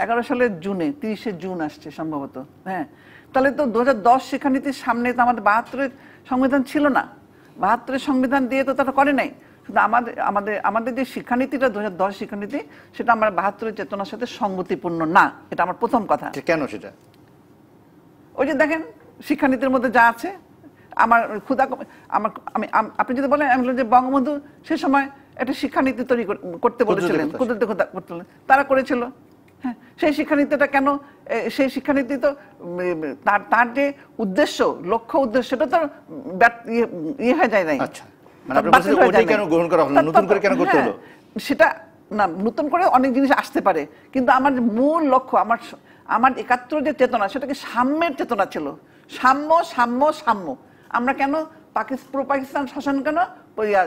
11 সালের জুনে, 30শে জুন আসছে সম্ভবত। হ্যাঁ, তাহলে তো 2010 শিক্ষানীতির সামনে তো আমাদের 72-এর সংবিধান ছিল না। 72-এর সংবিধান দিয়ে তো তারা করে নাই। শুধু আমাদের যে শিক্ষানীতিটা 2010 শিক্ষানীতি, সেটা আমার 72-এর চেতনার সাথে সঙ্গতিপূর্ণ না। এটা আমার প্রথম কথা। কেন সেটা? ওই যে দেখেন শিক্ষানীতির মধ্যে যা আছে, আমার ক্ষুধা আপনি যদি বলেন, আমি বললাম যে বঙ্গবন্ধু সে সময় একটা শিক্ষানীতি তৈরি করতে বলেছিলেন, তারা করেছিল। হ্যাঁ, সেই শিক্ষানীতিটা কেন, সেই শিক্ষানীতি তো তার যে উদ্দেশ্য, লক্ষ্য উদ্দেশ্য, সেটা তো ইয়ে হয়ে যায় নাই। সেটা না, নতুন করে অনেক জিনিস আসতে পারে, কিন্তু আমার মূল লক্ষ্য, আমার 71 যে চেতনা, সেটা কি সাম্যের চেতনা ছিল। সাম্য সাম্য সাম্য। আমরা কেন পুরো পাকিস্তান শাসন কেন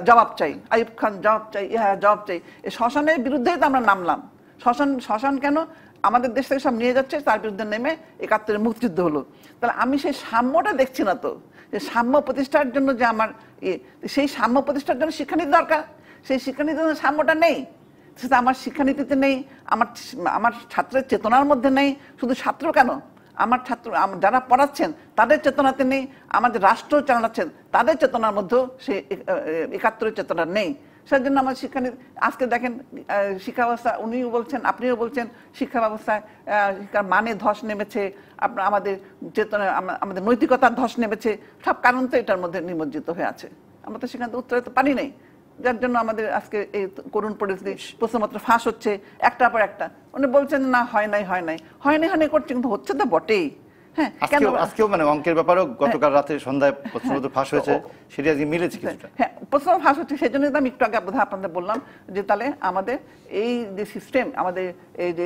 জবাব চাই, আইয়ুব খান জবাব চাই, জবাব চাই, এই শ্মশানের বিরুদ্ধেই তো আমরা নামলাম। শ্মশান কেন আমাদের দেশ থেকে সব নিয়ে যাচ্ছে, তার বিরুদ্ধে নেমে 71-এর মুক্তিযুদ্ধ হলো। তাহলে আমি সেই সাম্যটা দেখছি না তো, যে সাম্য প্রতিষ্ঠার জন্য যে আমার সেই সাম্য প্রতিষ্ঠার জন্য শিক্ষানীতি দরকার, সেই শিক্ষানীতিতে সাম্যটা নেই। সেটা আমার শিক্ষানীতিতে নেই, আমার ছাত্রের চেতনার মধ্যে নেই। শুধু ছাত্র কেন, আমার ছাত্র যারা পড়াচ্ছেন তাদের চেতনাতে নেই, আমাদের রাষ্ট্র চালাচ্ছেন তাদের চেতনার মধ্যেও সেই 71-এর চেতনা নেই। সেই জন্য আমার শিক্ষানীতি আজকে দেখেন, শিক্ষা ব্যবস্থা, উনিও বলছেন, আপনিও বলছেন, শিক্ষা ব্যবস্থায় শিক্ষার মানে ধস নেমেছে, আমাদের চেতনা, আমাদের নৈতিকতার ধস নেমেছে। সব কারণ তো এটার মধ্যে নিমজ্জিত হয়ে আছে। আমরা তো সেখান থেকে উত্তরে তো পানি নেই, যার জন্য আমাদের আজকে এই করুণ পরিস্থিতি, প্রশ্নপত্র ফাঁস হচ্ছে একটার পর একটা। উনি বলছেন না হয় নাই করছে, কিন্তু হচ্ছে তো বটেই। হ্যাঁ, আজকেও মানে অঙ্কের ব্যাপারেও গতকাল রাতে সন্ধ্যায় প্রশ্নপত্র ফাঁস হয়েছে, সেটা আজকে মিলেছে কিছুটা। হ্যাঁ, প্রশ্ন ফাঁস হচ্ছে, সেই জন্য আমি একটু আগে আপনাদের বললাম যে তাহলে আমাদের এই যে সিস্টেম, আমাদের এই যে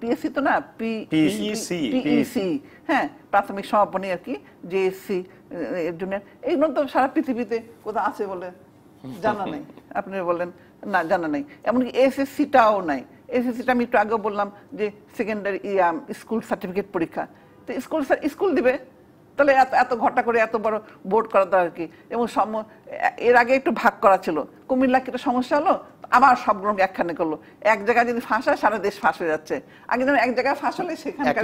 পিএসসি তো না, পিইসি, হ্যাঁ, প্রাথমিক সমাপনী আর কি, জেএসসি এর জন্য, এইগুলো তো সারা পৃথিবীতে কোথাও আছে বলে জানা নেই। আপনি বললেন না, জানা নেই। এমনকি এসএসসিটাও নাই। এসএসসিটা আমি একটু আগেও বললাম যে সেকেন্ডারি স্কুল সার্টিফিকেট পরীক্ষা, তো স্কুল দিবে, তাহলে এত ঘটা করে এত বড় বোর্ড করা দরকার কি? এবং এর আগে একটু ভাগ করা ছিল, কুমিল্লা একটা সমস্যা হলো, আবার সবগুলোকে একখানে করলো। এক জায়গায় যদি ফাঁস হয়, সারা দেশ ফাঁস হয়ে যাচ্ছে। আগে যেন এক জায়গায় ফাঁস হলে সেখানকার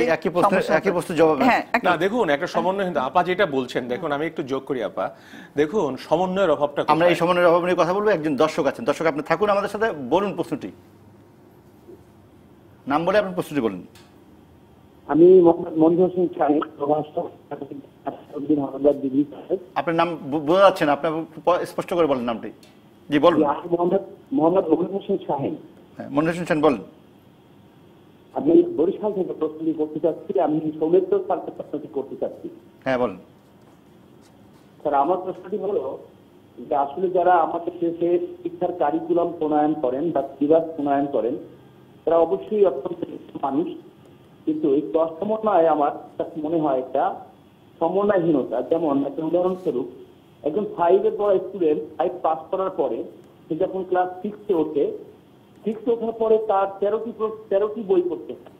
দেখুন একটা সমন্বয়। আপা যেটা বলছেন, দেখুন আমি একটু যোগ করি আপা, দেখুন সমন্বয়ের অভাবটা, আমরা এই সমন্বয়ের অভাব নিয়ে কথা বলবো। একজন দর্শক আছেন, দর্শক আপনি থাকুন আমাদের সাথে, বলুন প্রশ্নটি, নাম বলে আপনার প্রশ্নটি বলুন। আমি মোহাম্মদ মঞ্জুর হোসেন শাহিন, আপনার নাম বোঝা যাচ্ছে না, আপনার স্পষ্ট করে বলেন নামটি। জি বলুন। মোহাম্মদ মঞ্জুর হোসেন শাহিন। হ্যাঁ, মঞ্জুর হোসেন শাহিন বলেন। আমি বরিশাল থেকে প্রশ্নটি করতে চাচ্ছি, আমি সৌমিত্র স্যারকে প্রশ্নটি করতে চাচ্ছি। হ্যাঁ বলেন স্যার। আমার প্রশ্নটি হলো যে আসলে যারা আমাদের দেশে শিক্ষার কারিকুলাম প্রণয়ন করেন বা সিলেবাস প্রণয়ন করেন, তারা অবশ্যই অত্যন্ত মানুষ, কিন্তু এই সমন্বয় আমার কাছে মনে হয় একটা সমন্বয়হীনতা। যেমন একটা উদাহরণস্বরূপ, একজন 5-এর পড়া স্টুডেন্ট 5 পাস করার পরে সে যখন ক্লাস 6-এ ওঠে, 6-এ ওঠার পরে তার 13টি বই পড়তে হয়।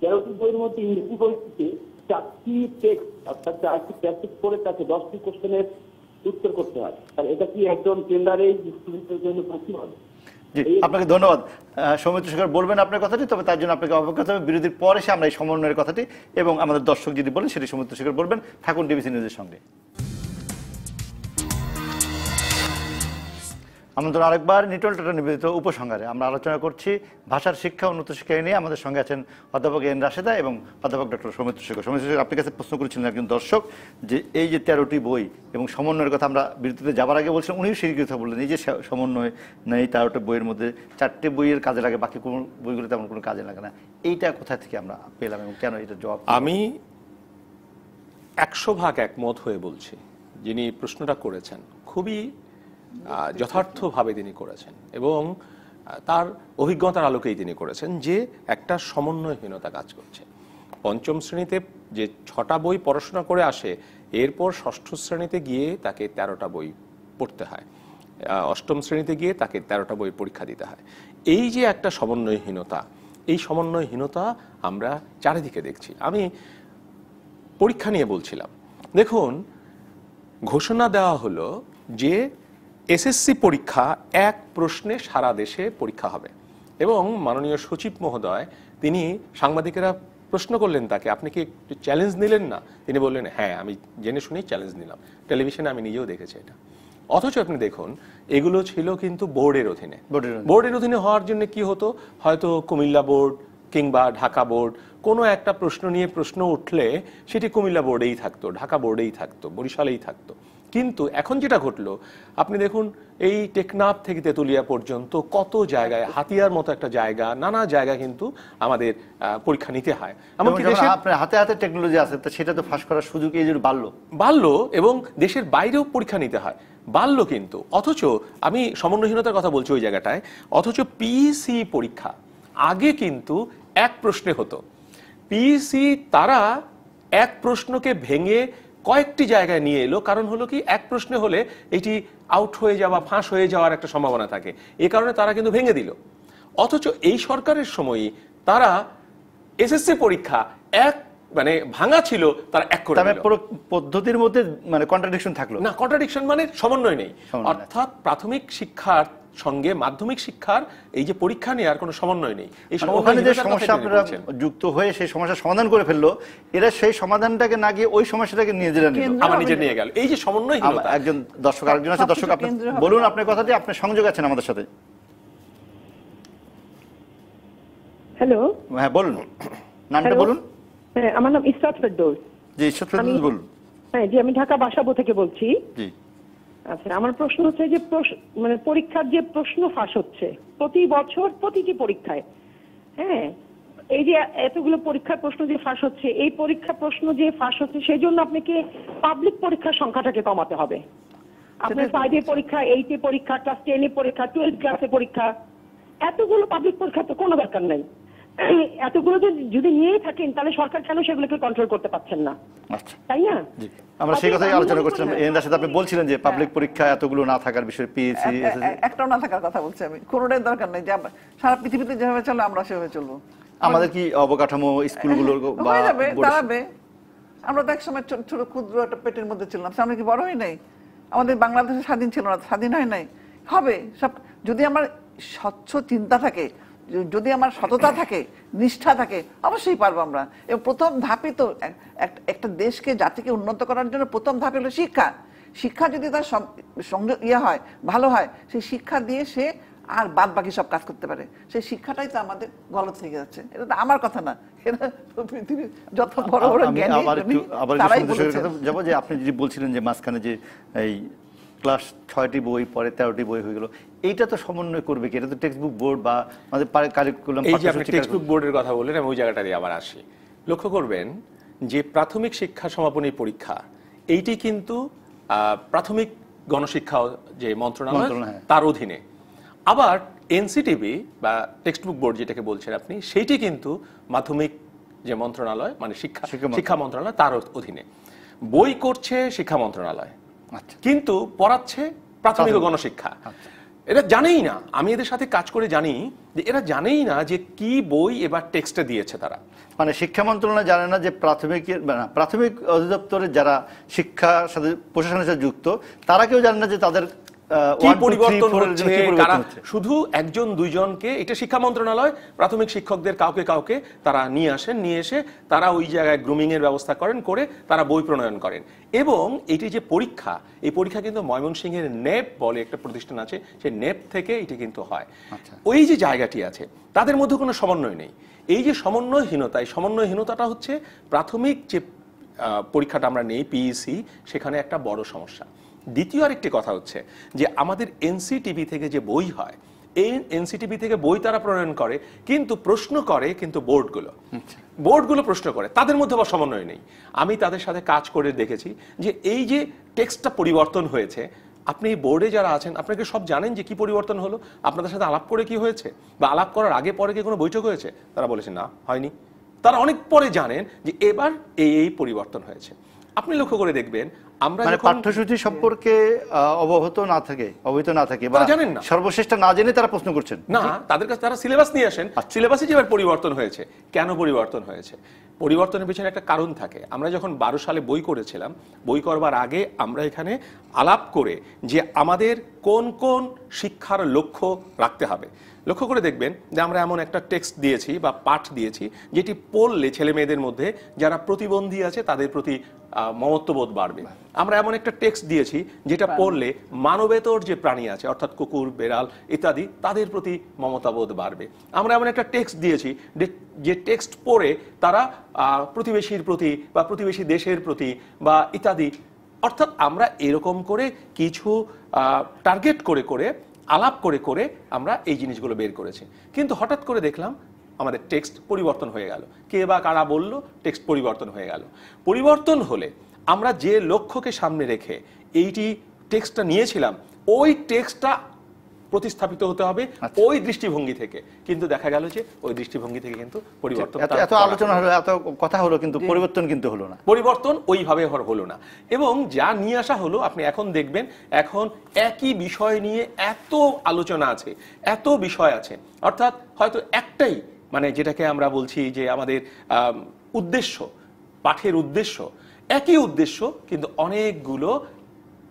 13টি বইয়ের মধ্যে ইংরেজি বই থেকে 4টি টেক্সট অর্থাৎ 4টি প্যাসেজ পড়ে তাকে 10টি কোশ্চেনের উত্তর করতে হয়। আর এটা কি একজন টেন্ডারে স্টুডেন্টের জন্য পসিবল? জি, আপনাকে ধন্যবাদ। সৌমিত্র শেখর বলবেন আপনার কথাটি, তবে তার জন্য আপনাকে অপেক্ষা করতে হবে। বিরতির পরে এসে আমরা এই সমন্বয়ের কথাটি এবং আমাদের দর্শক যদি বলেন সেটি সৌমিত্র শেখর বলবেন। থাকুন ডিবিসি নিউজের সঙ্গে। আমন্ত্রণ আরেকবার নিটল টাটা নিবেদিত উপসংহারে। আমরা আলোচনা করছি ভাষার শিক্ষা উন্নত শিক্ষা নিয়ে। আমাদের সঙ্গে আছেন অধ্যাপক এন রাশেদা এবং অধ্যাপক ডক্টর সৌমিত্র শেখর। সৌমিত্র শেখর, আপনার কাছে প্রশ্ন করেছিলেন একজন দর্শক যে এই যে 13টি বই এবং সমন্বয়ের কথা আমরা বিরতিতে যাবার আগে বলছিলাম, উনিও সেই কথা বললেন এই যে সমন্বয় নেই 13টি বইয়ের মধ্যে 4টি বইয়ের কাজে লাগে, বাকি কোনো বইগুলো তেমন কোনো কাজে লাগে না। এইটা কোথা থেকে আমরা পেলাম এবং কেন এটা জবাব? আমি 100% একমত হয়ে বলছি। যিনি প্রশ্নটা করেছেন খুবই যথার্থভাবে তিনি করেছেন এবং তার অভিজ্ঞতার আলোকেই তিনি করেছেন যে একটা সমন্বয়হীনতা কাজ করছে। পঞ্চম শ্রেণীতে যে 6টা বই পড়াশোনা করে আসে, এরপর ষষ্ঠ শ্রেণীতে গিয়ে তাকে 13টা বই পড়তে হয়, অষ্টম শ্রেণীতে গিয়ে তাকে 13টা বই পরীক্ষা দিতে হয়। এই যে একটা সমন্বয়হীনতা, এই সমন্বয়হীনতা আমরা চারিদিকে দেখছি। আমি পরীক্ষা নিয়ে বলছিলাম, দেখুন ঘোষণা দেওয়া হলো যে এসএসসি পরীক্ষা এক প্রশ্নে সারা দেশে পরীক্ষা হবে এবং মাননীয় সচিব মহোদয় তিনি সাংবাদিকেরা প্রশ্ন করলেন তাকে, আপনি কি একটু চ্যালেঞ্জ নিলেন না? তিনি বললেন হ্যাঁ, আমি জেনে শুনেই চ্যালেঞ্জ নিলাম, টেলিভিশনে আমি নিজেও দেখেছি এটা। অথচ আপনি দেখুন এগুলো ছিল কিন্তু বোর্ডের অধীনে। বোর্ডের অধীনে হওয়ার জন্য কি হতো, হয়তো কুমিল্লা বোর্ড কিংবা ঢাকা বোর্ড কোনো একটা প্রশ্ন নিয়ে প্রশ্ন উঠলে সেটি কুমিল্লা বোর্ডেই থাকতো, ঢাকা বোর্ডেই থাকতো, বরিশালেই থাকতো। কিন্তু এখন যেটা ঘটলো আপনি দেখুন, এই টেকনাফ থেকে তেতুলিয়া পর্যন্ত কত জায়গায়, হাতিয়ার মতো একটা জায়গা, নানা জায়গা কিন্তু আমাদের পরীক্ষা নিতে হয়। এমনকি আপনার হাতে হাতে টেকনোলজি আছে, সেটা তো ফাঁস করার সুযোগ এই যে বাড়লো এবং দেশের বাইরেও পরীক্ষা নিতে হয়, বাড়লো কিন্তু। অথচ আমি সমন্বয়হীনতার কথা বলছি ওই জায়গাটায়, অথচ পিইসি পরীক্ষা আগে কিন্তু এক প্রশ্নে হতো। পিইসি তারা এক প্রশ্নকে ভেঙে কয়েকটি জায়গায় নিয়ে এলো, কারণ হলো কি এক প্রশ্নে হলে এটি আউট হয়ে যাওয়া, ফাঁস হয়ে যাওয়ার একটা সম্ভাবনা থাকে, এই কারণে তারা কিন্তু ভেঙে দিল। অথচ এই সরকারের সময়ই তারা এসএসসি পরীক্ষা এক মানে ভাঙা ছিল, তারা এক করে দিল। পদ্ধতির মধ্যে মানে কন্ট্রাডিকশন থাকলো না, কন্ট্রাডিকশন মানে সমন্বয় নেই। অর্থাৎ প্রাথমিক শিক্ষার সঙ্গে মাধ্যমিক শিক্ষার এই যে পরীক্ষা নেওয়ার কোনো সমন্বয় নেই। এই সমস্যা আপনারা যুক্ত হয়ে সেই সমস্যার সমাধান করে ফেললো, এরা সেই সমাধানটাকে না গিয়ে ওই সমস্যাটাকে নিয়ে দিলেন, আমার নিজে নিয়ে গেল। এই যে সমন্বয়হীনতা। একজন দর্শক, আরেকজন আছে দর্শক, আপনি বলুন আপনার কথাটি, আপনার সংযোগ আছেন আমাদের সাথে। হ্যালো, হ্যাঁ বলুন, নামটা বলুন। হ্যাঁ, আমার নাম ইসরাত ফেরদৌস। জি ইসরাত ফেরদৌস বলুন। হ্যাঁ জি, আমি ঢাকা বাসাবো থেকে বলছি। জি আচ্ছা, আমার প্রশ্ন হচ্ছে যে মানে পরীক্ষার যে প্রশ্ন ফাঁস হচ্ছে প্রতি বছর প্রতিটি পরীক্ষায়, হ্যাঁ এই যে এতগুলো পরীক্ষার প্রশ্ন যে ফাঁস হচ্ছে, এই পরীক্ষা প্রশ্ন যে ফাঁস হচ্ছে সেই জন্য আপনাকে পাবলিক পরীক্ষার সংখ্যাটাকে কমাতে হবে। আপনার 5 পরীক্ষা, 8 পরীক্ষা, ক্লাস 10 পরীক্ষা, 12 ক্লাসে পরীক্ষা, এতগুলো পাবলিক পরীক্ষা তো কোনো দরকার নেই। এতগুলো যদি নিয়ে থাকেন তাহলে সরকার কেন সেগুলোকে কন্ট্রোল করতে পারছেন না? তাই না? আমরা সেই কথাই আলোচনা করছিলাম। এর সাথে আপনি বলছিলেন যে পাবলিক পরীক্ষা এতগুলো না থাকার বিষয়ে, পিএসসি একটাও না থাকার কথা বলছি আমি। কোনোটাই দরকার নেই, যে সারা পৃথিবীতে যেভাবে চলে আমরা সেভাবে চলবো। আমাদের কি অবকাঠামো স্কুলগুলোর হয়ে যাবে, দাঁড়াবে। আমরা তো একসময় ছোট ক্ষুদ্র একটা পেটের মধ্যে ছিলাম, সামনে কি বড় হয় নাই? আমাদের বাংলাদেশে স্বাধীন ছিল না, স্বাধীন হয় নাই, হবে সব। যদি আমার স্বচ্ছ চিন্তা থাকে, যদি আমার সততা থাকে, নিষ্ঠা থাকে, অবশ্যই পারবো আমরা। এবং প্রথম ধাপই তো একটা দেশকে, জাতিকে উন্নত করার জন্য প্রথম ধাপ হলো শিক্ষা। শিক্ষা যদি তার সঙ্গে হয়, ভালো হয়, সেই শিক্ষা দিয়ে সে আর বাদ বাকি সব কাজ করতে পারে। সেই শিক্ষাটাই তো আমাদের গলত থেকে যাচ্ছে। এটা তো আমার কথা না, এটা পৃথিবীর যত বড় বড় জ্ঞানী তারাই বলেছেন। যাবো যে আপনি যদি বলছিলেন যে মাঝখানে যে এই ক্লাস 6টি বই পরে 13টি বই হয়ে গেল, এইটা তো সমন্বয় করবে কি? এটা তো টেক্সট বুক বোর্ড বা আমাদের কারিকুলাম। এই যে আপনি টেক্সট বুক বোর্ডের কথা বললেন, আমি ওই জায়গাটা দিয়ে আবার আসি। লক্ষ্য করবেন যে প্রাথমিক শিক্ষা সমাপনী পরীক্ষা এইটি কিন্তু প্রাথমিক গণশিক্ষা যে মন্ত্রণালয় তার অধীনে। আবার এনসিটিভি বা টেক্সট বুক বোর্ড যেটাকে বলছেন আপনি, সেইটি কিন্তু মাধ্যমিক যে মন্ত্রণালয় মানে শিক্ষা মন্ত্রণালয় তার অধীনে। বই করছে শিক্ষা মন্ত্রণালয়, কিন্তু পড়াচ্ছে প্রাথমিক গণশিক্ষা। এরা জানেই না, আমি এদের সাথে কাজ করে জানি যে এরা জানেই না যে কি বই এবার টেক্সটে দিয়েছে তারা। মানে শিক্ষা মন্ত্রণালয় জানে না যে প্রাথমিক অধিদপ্তরের যারা শিক্ষার সাথে প্রশাসনের সাথে যুক্ত, তারা কেউ জানে না যে তাদের কি পরিবর্তন হচ্ছে, কারা শুধু একজন দুইজনকে, এটা শিক্ষা মন্ত্রণালয় প্রাথমিক শিক্ষকদের কাউকে কাউকে তারা নিয়ে আসেন, নিয়ে এসে তারা ওই জায়গায় গ্রুমিং এর ব্যবস্থা করেন, করে তারা বই প্রণয়ন করেন। এবং এটি যে পরীক্ষা, এই পরীক্ষা কিন্তু ময়মনসিংহের নেপ বলে একটা প্রতিষ্ঠান আছে, সেই নেপ থেকে এটি কিন্তু হয়। ওই যে জায়গাটি আছে তাদের মধ্যে কোনো সমন্বয় নেই। এই যে সমন্বয়হীনতা, এই সমন্বয়হীনতাটা হচ্ছে প্রাথমিক যে পরীক্ষাটা আমরা নেই পিইসি, সেখানে একটা বড় সমস্যা। দ্বিতীয় আরেকটি কথা হচ্ছে যে আমাদের এনসিটিভি থেকে যে বই হয়, এই এনসিটিভি থেকে বই তারা প্রণয়ন করে, কিন্তু প্রশ্ন করে কিন্তু বোর্ডগুলো প্রশ্ন করে, তাদের মধ্যে আবার সমন্বয় নেই। আমি তাদের সাথে কাজ করে দেখেছি যে এই যে টেক্সটটা পরিবর্তন হয়েছে, আপনি বোর্ডে যারা আছেন আপনাকে সব জানেন যে কি পরিবর্তন হলো, আপনাদের সাথে আলাপ করে কি হয়েছে, বা আলাপ করার আগে পরে কি কোনো বৈঠক হয়েছে? তারা বলেছে না, হয়নি। তারা অনেক পরে জানেন যে এবার এই পরিবর্তন হয়েছে। আপনি লক্ষ্য করে দেখবেন আমরা পাঠ্যসূচি সম্পর্কে অবহিত না থাকে বা জানেন না, সর্বশেষটা না জেনে তারা প্রশ্ন করছেন না, তাদের কাছে তারা সিলেবাস নিয়ে আসেন, সিলেবাসে যেবার পরিবর্তন হয়েছে, কেন পরিবর্তন হয়েছে, পরিবর্তনের পিছনে একটা কারণ থাকে। আমরা যখন 12 সালে বই করেছিলাম, বই করবার আগে আমরা এখানে আলাপ করে যে আমাদের কোন কোন শিক্ষার লক্ষ্য রাখতে হবে, লক্ষ্য করে দেখবেন যে আমরা এমন একটা টেক্সট দিয়েছি বা পাঠ দিয়েছি যেটি পড়লে ছেলে মেয়েদের মধ্যে যারা প্রতিবন্ধী আছে তাদের প্রতি মমত্ববোধ বাড়বে। আমরা এমন একটা টেক্সট দিয়েছি যেটা পড়লে মানবেতর যে প্রাণী আছে অর্থাৎ কুকুর, বেড়াল ইত্যাদি, তাদের প্রতি মমতাবোধ বাড়বে। আমরা এমন একটা টেক্সট দিয়েছি যে টেক্সট পড়ে তারা প্রতিবেশীর প্রতি বা প্রতিবেশী দেশের প্রতি বা ইত্যাদি, অর্থাৎ আমরা এরকম করে কিছু টার্গেট করে করে আলাপ করে করে আমরা এই জিনিসগুলো বের করেছি। কিন্তু হঠাৎ করে দেখলাম আমাদের টেক্সট পরিবর্তন হয়ে গেল, কে বা কারা বলল টেক্সট পরিবর্তন হয়ে গেল। পরিবর্তন হলে আমরা যে লক্ষ্যকে সামনে রেখে এইটি টেক্সটটা নিয়েছিলাম, ওই টেক্সটটা প্রতিস্থাপিত হতে হবে ওই দৃষ্টিভঙ্গি থেকে, কিন্তু দেখা গেল যে ওই দৃষ্টিভঙ্গি থেকে কিন্তু পরিবর্তন, এত আলোচনা হলো, এত কথা হলো, কিন্তু পরিবর্তন কিন্তু হলো না, পরিবর্তন ওইভাবে হলো না। এবং যা নিয়ে আসা হলো, আপনি এখন দেখবেন এখন একই বিষয় নিয়ে এত আলোচনা আছে, এত বিষয় আছে, অর্থাৎ হয়তো একটাই, মানে যেটাকে আমরা বলছি যে আমাদের উদ্দেশ্য, পাঠের উদ্দেশ্য একই উদ্দেশ্য, কিন্তু অনেকগুলো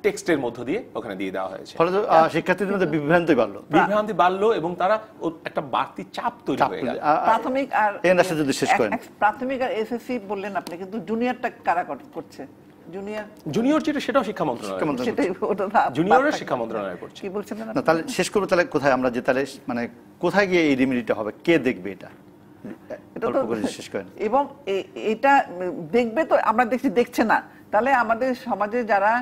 টেক্সটের মধ্য দিয়ে ওখানে দিয়ে দেওয়া হয়েছে। ফলে শিক্ষার্থীদের মধ্যে বিভ্রান্তি বাড়লো এবং তারা একটা বাড়তি চাপ তৈরি হয়ে গেল। প্রাথমিক আর প্রাথমিক আর এসএসসি বললেন আপনি, কিন্তু জুনিয়রটা কারা করছে? জুনিয়র যেটা সেটাও শিক্ষা মন্ত্রণালয়, জুনিয়রের শিক্ষা মন্ত্রণালয় করছে। কি বলছেন না? তাহলে শেষ করবো, তাহলে কোথায় আমরা যে তাহলে মানে কোথায় গিয়ে এই রেমেডিটা হবে, কে দেখবে এটা? এবং এটা দেখবে তো, আমরা দেখছে না, তাহলে আমাদের সমাজে যারা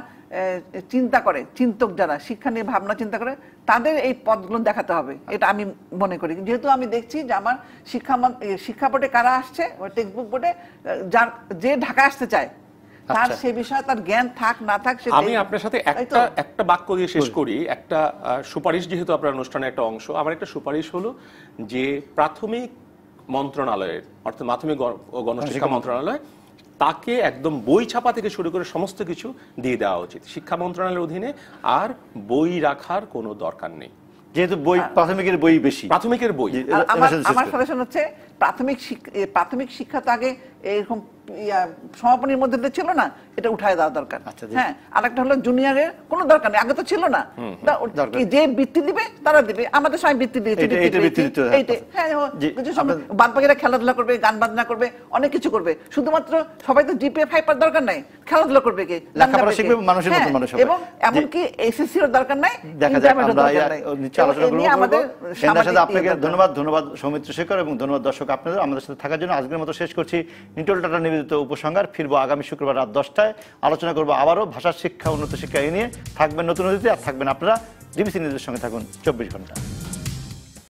চিন্তা করে, চিন্তক যারা শিক্ষা নিয়ে ভাবনা চিন্তা করে, তাদের এই পথগুলো দেখাতে হবে, এটা আমি মনে করি। যেহেতু আমি দেখছি যে আমার শিক্ষা বোর্ডে কারা আসছে, টেক্সট বুক বোর্ডে যে ঢাকা আসতে চায়, তার সে বিষয়ে তার জ্ঞান থাক না থাক। আমি আপনার সাথে একটা বাক্য দিয়ে শেষ করি। একটা সুপারিশ, যেহেতু আপনার অনুষ্ঠানের একটা অংশ, আমার একটা সুপারিশ হলো যে প্রাথমিক মন্ত্রণালয়ের, অর্থাৎ মাধ্যমিক ও গণশিক্ষা মন্ত্রণালয়, তাকে একদম বই ছাপা থেকে শুরু করে সমস্ত কিছু দিয়ে দেওয়া উচিত। শিক্ষা মন্ত্রণালয়ের অধীনে আর বই রাখার কোনো দরকার নেই, যেহেতু বই প্রাথমিকের বই বেশি, প্রাথমিকের বই। আমার সাজেশন হচ্ছে প্রাথমিক শিক্ষা তো আগে এরকম সমাপনীর মধ্যে ছিল না, এটা উঠায় দেওয়া দরকার। হ্যাঁ, আরেকটা হলো জুনিয়রের কোনো দরকার নেই, আগে তো ছিল না, যে বৃত্তি দিবে তারা দিবে, আমাদের সবাই বৃত্তি দিয়েছে, বাদ বাকিরা খেলাধুলা করবে, গান বাজনা করবে, অনেক কিছু করবে, শুধুমাত্র সবাই তো জিপিএ 5 পাওয়ার দরকার নাই, খেলাধুলা করবে কে, এবং এমনকি এসএসসির দরকার নাই। আপনাকে ধন্যবাদ সৌমিত্র শেখর, এবং ধন্যবাদ দর্শক আপনাদের আমাদের সাথে থাকার জন্য। আজকের মতো শেষ করছি নিটোল টাটা নিবেদিত উপসংহার। ফিরবো আগামী শুক্রবার রাত 10টায়, আলোচনা করবো আবারও ভাষা শিক্ষা, উন্নত শিক্ষা নিয়ে। থাকবেন নতুন অতিথি, আর থাকবেন আপনারা। ডিবিসি নিউজের সঙ্গে থাকুন 24 ঘন্টা।